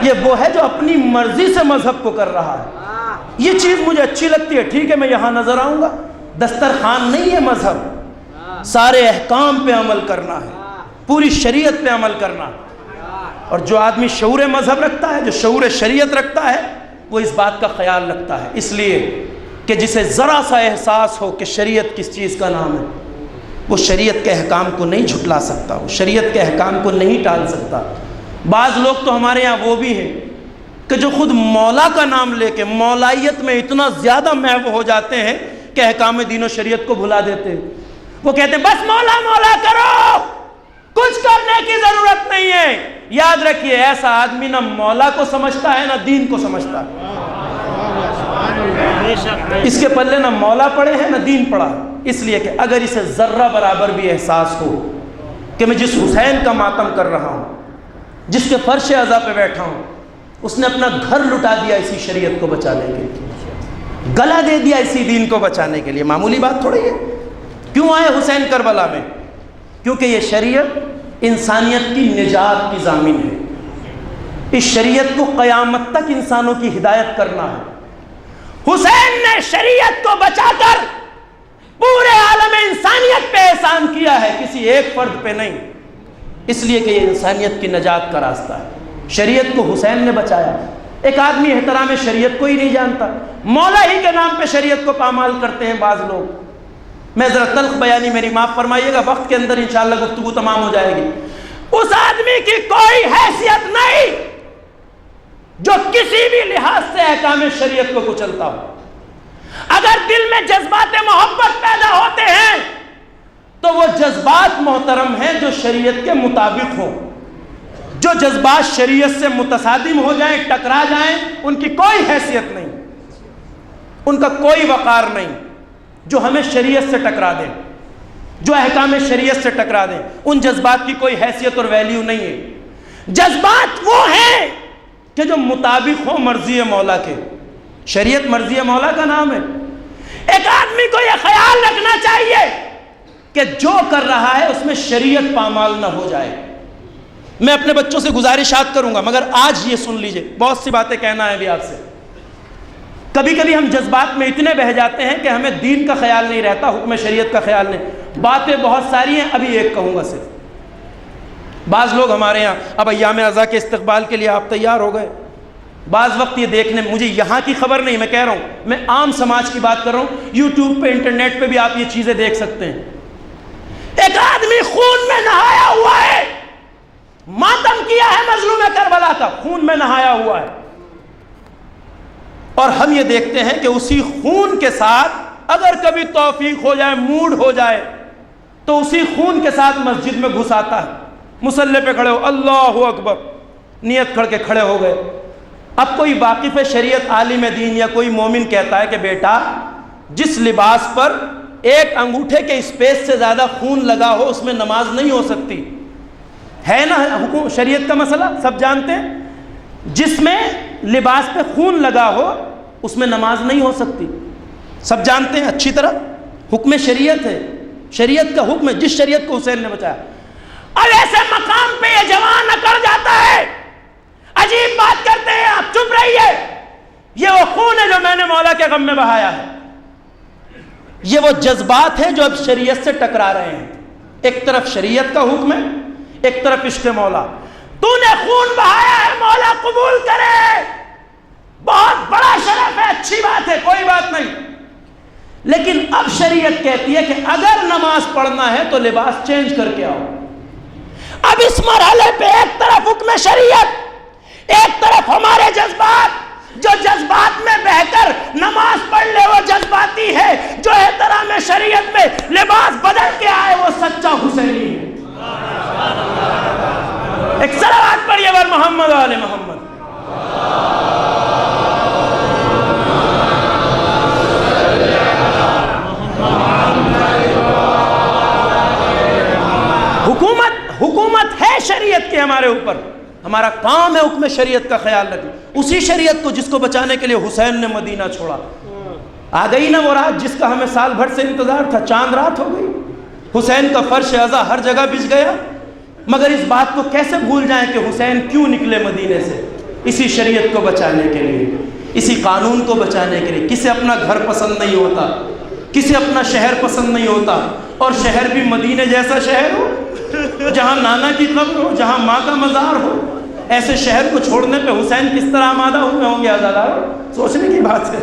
یہ وہ ہے جو اپنی مرضی سے مذہب کو کر رہا ہے۔ یہ چیز مجھے اچھی لگتی ہے ٹھیک ہے میں یہاں نظر آؤں گا، دسترخوان نہیں ہے مذہب، سارے احکام پہ عمل کرنا ہے، پوری شریعت پہ عمل کرنا ہے۔ اور جو آدمی شعور مذہب رکھتا ہے، جو شعور شریعت رکھتا ہے، وہ اس بات کا خیال رکھتا ہے، اس لیے کہ جسے ذرا سا احساس ہو کہ شریعت کس چیز کا نام ہے، وہ شریعت کے احکام کو نہیں جھٹلا سکتا، وہ شریعت کے احکام کو نہیں ٹال سکتا۔ بعض لوگ تو ہمارے ہاں وہ بھی ہیں کہ جو خود مولا کا نام لے کے مولائیت میں اتنا زیادہ محو ہو جاتے ہیں کہ احکام دین و شریعت کو بھلا دیتے ہیں۔ وہ کہتے ہیں بس مولا مولا کرو، کچھ کرنے کی ضرورت نہیں ہے۔ یاد رکھیے ایسا آدمی نہ مولا کو سمجھتا ہے نہ دین کو سمجھتا ہے، اس کے پلے نہ مولا پڑے ہیں نہ دین پڑا، اس لیے کہ اگر اسے ذرہ برابر بھی احساس ہو کہ میں جس حسین کا ماتم کر رہا ہوں، جس کے فرش عزا پہ بیٹھا ہوں، اس نے اپنا گھر لٹا دیا اسی شریعت کو بچانے کے لیے، گلا دے دیا اسی دین کو بچانے کے لیے، معمولی بات تھوڑی ہے۔ کیوں آئے حسین کربلا میں؟ کیونکہ یہ شریعت انسانیت کی نجات کی ضامن ہے، اس شریعت کو قیامت تک انسانوں کی ہدایت کرنا ہے۔ حسین نے شریعت کو بچا کر پورے عالم انسانیت پہ احسان کیا ہے، کسی ایک فرد پہ نہیں، اس لیے کہ یہ انسانیت کی نجات کا راستہ ہے۔ شریعت کو حسین نے بچایا۔ ایک آدمی احترام شریعت کو ہی نہیں جانتا، مولا ہی کے نام پہ شریعت کو پامال کرتے ہیں بعض لوگ۔ میں ذرا تلخ بیانی میری معاف فرمائیے گا، وقت کے اندر انشاءاللہ گفتگو تمام ہو جائے گی۔ اس آدمی کی کوئی حیثیت نہیں جو کسی بھی لحاظ سے احکام شریعت کو کچلتا ہو۔ اگر دل میں جذبات محبت پیدا ہوتے ہیں تو وہ جذبات محترم ہیں جو شریعت کے مطابق ہوں، جو جذبات شریعت سے متصادم ہو جائیں، ٹکرا جائیں، ان کی کوئی حیثیت نہیں، ان کا کوئی وقار نہیں۔ جو ہمیں شریعت سے ٹکرا دیں، جو احکام شریعت سے ٹکرا دیں، ان جذبات کی کوئی حیثیت اور ویلیو نہیں ہے۔ جذبات وہ ہیں کہ جو مطابق ہوں مرضی مولا کے، شریعت مرضی مولا کا نام ہے۔ ایک آدمی کو یہ خیال رکھنا چاہیے کہ جو کر رہا ہے اس میں شریعت پامال نہ ہو جائے۔ میں اپنے بچوں سے گزارشات کروں گا مگر آج یہ سن لیجئے، بہت سی باتیں کہنا ہے ابھی آپ سے۔ کبھی کبھی ہم جذبات میں اتنے بہہ جاتے ہیں کہ ہمیں دین کا خیال نہیں رہتا، حکم شریعت کا خیال نہیں۔ باتیں بہت ساری ہیں، ابھی ایک کہوں گا صرف۔ بعض لوگ ہمارے یہاں اب ایام عزا کے استقبال کے لیے آپ تیار ہو گئے، بعض وقت یہ دیکھنے مجھے یہاں کی خبر نہیں، میں کہہ رہا ہوں، میں عام سماج کی بات کر رہا ہوں، یوٹیوب پہ انٹرنیٹ پہ بھی آپ یہ چیزیں دیکھ سکتے ہیں. ایک آدمی خون میں نہایا ہوا ہے، ماتم کیا ہے مظلوم کربلا کا، خون میں نہایا ہوا ہے، اور ہم یہ دیکھتے ہیں کہ اسی خون کے ساتھ اگر کبھی توفیق ہو جائے، موڈ ہو جائے، تو اسی خون کے ساتھ مسجد میں گھس آتا ہے. مصلی پہ کھڑے ہو، اللہ اکبر، نیت کر کے کھڑے ہو گئے. اب کوئی واقف شریعت عالم دین یا کوئی مومن کہتا ہے کہ بیٹا جس لباس پر ایک انگوٹھے کے اسپیس سے زیادہ خون لگا ہو اس میں نماز نہیں ہو سکتی. ہے نا حکم شریعت کا مسئلہ، سب جانتے ہیں. جس میں لباس پہ خون لگا ہو اس میں نماز نہیں ہو سکتی، سب جانتے ہیں اچھی طرح. حکم شریعت ہے، شریعت کا حکم ہے، جس شریعت کو حسین نے بچایا. اب ایسے مقام پہ یہ جوان اکڑ جاتا ہے، عجیب بات کرتے ہیں، آپ چپ رہیے، یہ وہ خون ہے جو میں نے مولا کے غم میں بہایا ہے. یہ وہ جذبات ہیں جو اب شریعت سے ٹکرا رہے ہیں. ایک طرف شریعت کا حکم ہے، ایک طرف عشق مولا. تو نے خون بہایا ہے، مولا قبول کرے، بہت بڑا شرف ہے، اچھی بات ہے، کوئی بات نہیں. لیکن اب شریعت کہتی ہے کہ اگر نماز پڑھنا ہے تو لباس چینج کر کے آؤ. اب اس مرحلے پہ ایک طرف حکم شریعت، ایک طرف ہمارے جذبات. جو جذبات میں بہ کر نماز پڑھ لے وہ جذباتی ہے، جو احترام شریعت میں لباس بدل کے آئے وہ سچا حسینی ہے. ایک صلوات پڑھیے بر محمد و آل محمد. حکومت ہے شریعت کی ہمارے اوپر، ہمارا کام ہے حکم شریعت کا خیال رکھنا. اسی شریعت کو جس کو بچانے کے لیے حسین نے مدینہ چھوڑا. آ گئی نا وہ رات جس کا ہمیں سال بھر سے انتظار تھا، چاند رات ہو گئی. حسین کا فرش عزا ہر جگہ بچھ گیا. مگر اس بات کو کیسے بھول جائیں کہ حسین کیوں نکلے مدینے سے؟ اسی شریعت کو بچانے کے لیے، اسی قانون کو بچانے کے لیے. کسے اپنا گھر پسند نہیں ہوتا، کسے اپنا شہر پسند نہیں ہوتا، اور شہر بھی مدینے جیسا شہر ہو جہاں نانا کی قبر ہو، جہاں ماں کا مزار ہو. ایسے شہر کو چھوڑنے پہ حسین کس طرح آمادہ ہوئے ہوں گے آزادار؟ سوچنے کی بات ہے.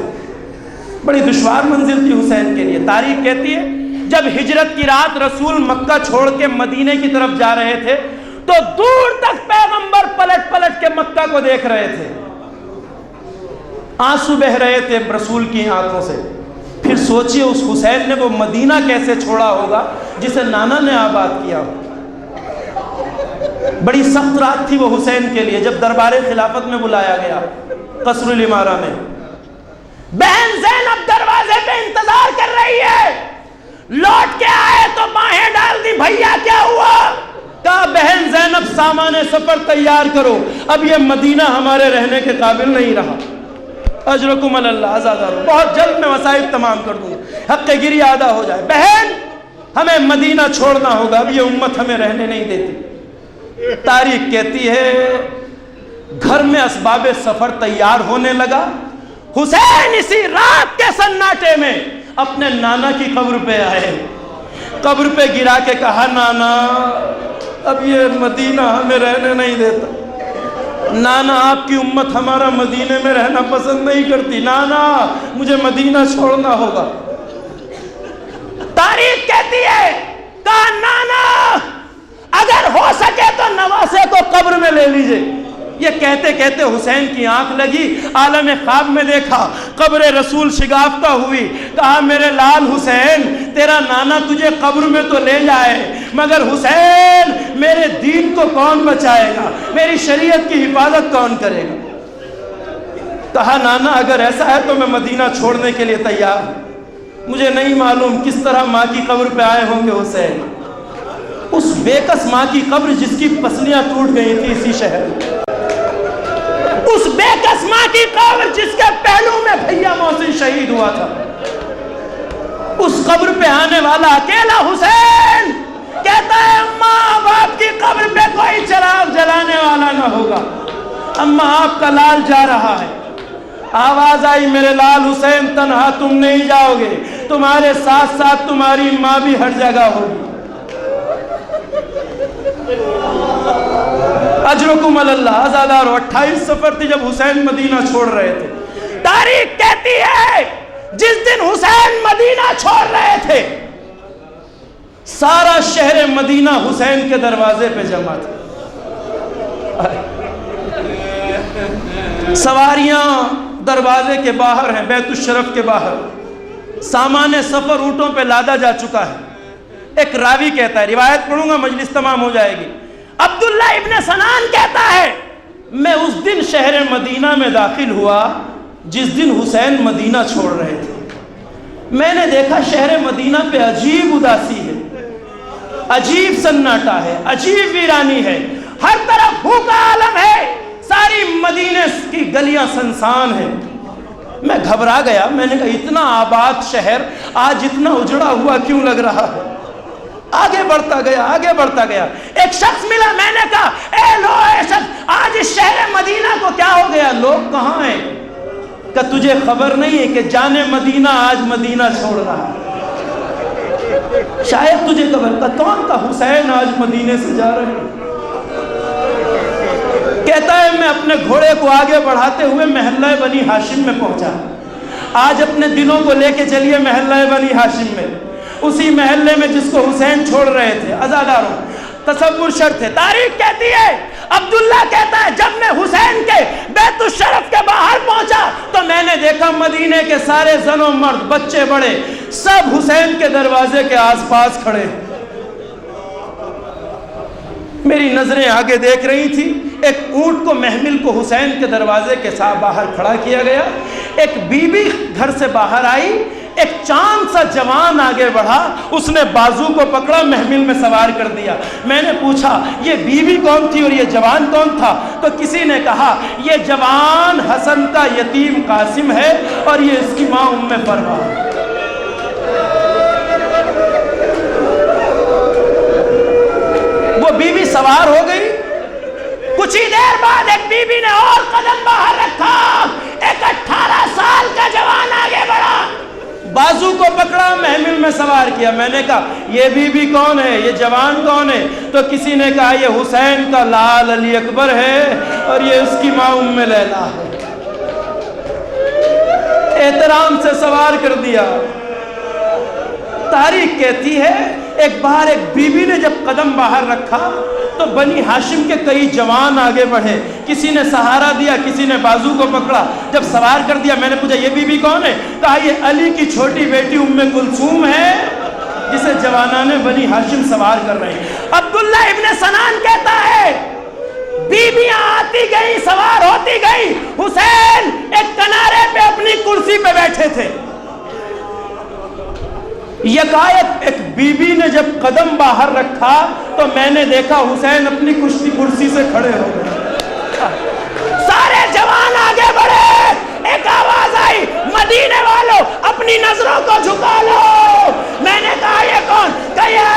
بڑی دشوار منزل تھی حسین کے لیے. تاریخ کہتی ہے جب ہجرت کی رات رسول مکہ چھوڑ کے مدینے کی طرف جا رہے تھے تو دور تک پیغمبر پلٹ پلٹ کے مکہ کو دیکھ رہے تھے. آنسو بہ رہے تھے رسول کی آنکھوں سے. پھر سوچئے اس حسین نے وہ مدینہ کیسے چھوڑا ہوگا جسے نانا نے آباد کیا. بڑی سخت رات تھی وہ حسین کے لیے جب دربار خلافت میں بلایا گیا قصر الامارہ میں. بہن زینب دروازے پہ انتظار کر رہی ہے. لوٹ کے آئے تو باہیں ڈال دی، بھیا کیا ہوا؟ کہا بہن زینب سامان سفر تیار کرو، اب یہ مدینہ ہمارے رہنے کے قابل نہیں رہا. اجرکم اللہ، آزادار بہت جلد میں وسائل تمام کر دوں گا، حق گیری ادا ہو جائے. بہن ہمیں مدینہ چھوڑنا ہوگا، اب یہ امت ہمیں رہنے نہیں دیتی. تاریخ کہتی ہے گھر میں اسباب سفر تیار ہونے لگا. حسین اسی رات کے سناٹے میں اپنے نانا کی قبر پہ آئے، قبر پہ گرا کے کہا نانا اب یہ مدینہ ہمیں رہنے نہیں دیتا. نانا آپ کی امت ہمارا مدینے میں رہنا پسند نہیں کرتی، نانا مجھے مدینہ چھوڑنا ہوگا. تاریخ کہتی ہے کہا نانا اگر ہو سکے تو نواسے کو قبر میں لے لیجئے. یہ کہتے کہتے حسین کی آنکھ لگی، عالم خواب میں دیکھا قبر رسول شگافتہ ہوئی. کہا میرے لال حسین تیرا نانا تجھے قبر میں تو لے جائے مگر حسین میرے دین کو کون بچائے گا، میری شریعت کی حفاظت کون کرے گا؟ کہا نانا اگر ایسا ہے تو میں مدینہ چھوڑنے کے لیے تیار ہوں. مجھے نہیں معلوم کس طرح ماں کی قبر پہ آئے ہوں گے حسین. اس بے کس ماں کی قبر جس کی پسلیاں ٹوٹ گئی تھی اسی شہر میں، اس بے کس ماں کی قبر جس کے پہلو میں بھیا محسن شہید ہوا تھا، اس قبر پہ آنے والا اکیلا حسین کہتا ہے اماں باپ کی قبر پہ کوئی چراغ جلانے والا نہ ہوگا. اماں آپ کا لال جا رہا ہے. آواز آئی میرے لال حسین تنہا تم نہیں جاؤ گے، تمہارے ساتھ ساتھ تمہاری ماں بھی ہر جگہ ہوگی. اجرکم اللہ ازادار 28 سفر تھی جب حسین مدینہ چھوڑ رہے تھے. تاریخ کہتی ہے جس دن حسین مدینہ چھوڑ رہے تھے سارا شہر مدینہ حسین کے دروازے پہ جمع تھا. سواریاں دروازے کے باہر ہیں، بیت الشرف کے باہر. سامان سفر اونٹوں پہ لادا جا چکا ہے. ایک راوی کہتا ہے، روایت پڑھوں گا مجلس تمام ہو جائے گی. عبداللہ ابن سنان کہتا ہے میں اس دن شہر مدینہ میں داخل ہوا جس دن حسین مدینہ چھوڑ رہے تھے. میں نے دیکھا شہر مدینہ پہ عجیب اداسی ہے، عجیب سناٹا ہے، عجیب ویرانی ہے، ہر طرف بھوکا عالم ہے، ساری مدینے کی گلیاں سنسان ہیں. میں گھبرا گیا. میں نے کہا اتنا آباد شہر آج اتنا اجڑا ہوا کیوں لگ رہا ہے؟ آگے بڑھتا گیا. ایک شخص ملا، میں نے کہا اے شخص آج اس شہر مدینہ کو کیا ہو گیا؟ لوگ کہاں ہیں؟ کہ تجھے خبر نہیں ہے کہ جانے مدینہ آج مدینہ چھوڑ رہا ہے؟ شاید تجھے خبر. کہ کون تھا؟ حسین آج مدینے سے جا رہے ہیں. کہتا ہے میں اپنے گھوڑے کو آگے بڑھاتے ہوئے محلہ بنی ہاشم میں پہنچا. آج اپنے دلوں کو لے کے چلیے محلہ بنی ہاشم میں، اسی محلے میں جس کو حسین چھوڑ رہے تھے. عزاداروں تصور شرط ہے. تاریخ کہتی ہے، عبداللہ کہتا ہے جب میں حسین کے بیت الشرف کے باہر پہنچا تو میں نے دیکھا مدینے کے سارے زن و مرد، بچے بڑے، سب حسین کے دروازے کے آس پاس کھڑے. میری نظریں آگے دیکھ رہی تھی. ایک اونٹ کو محمل کو حسین کے دروازے کے ساتھ باہر کھڑا کیا گیا. ایک بی بی گھر سے باہر آئی. ایک چاند سا جوان آگے بڑھا، اس نے بازو کو پکڑا، محمل میں سوار کر دیا. میں نے پوچھا یہ بی بی کون تھی اور یہ جوان کون تھا؟ تو کسی نے کہا یہ جوان حسن کا یتیم قاسم ہے اور یہ اس کی ماں ام فروا. وہ بی بی سوار ہو گئی. کچھ ہی دیر بعد ایک بی بی نے اور قدم باہر رکھا. ایک 18 سال کا جوان آگے بڑھا، بازو کو پکڑا، محمل میں سوار کیا. میں نے کہا یہ بی بی کون ہے؟ یہ جوان کون ہے؟ تو کسی نے کہا یہ حسین کا لال علی اکبر ہے اور یہ اس کی ماں ام لیلا ہے. احترام سے سوار کر دیا. تاریخ کہتی ہے ایک بار ایک بی بی نے جب قدم باہر رکھا تو بنی ہاشم کے کئی جوان آگے بڑھے. کسی نے سہارا دیا، کسی نے بازو کو پکڑا. جب سوار کر دیا میں نے پوچھا یہ بی بی کون ہے؟ کہا یہ علی کی چھوٹی بیٹی ام کلثوم ہے جسے جوانان بنی ہاشم سوار کر رہے ہیں. عبداللہ ابن سنان کہتا ہے بیویاں آتی گئی، سوار ہوتی گئی. حسین ایک کنارے پہ اپنی کرسی پہ بیٹھے تھے. یکایک ایک بی بی نے جب قدم باہر رکھا تو میں نے دیکھا حسین اپنی کرسی سے کھڑے ہو گئے. سارے جوان آگے بڑھے. ایک آواز آئی مدینے والوں اپنی نظروں کو جھکا لو. میں نے کہا یہ کون؟ کہ یہ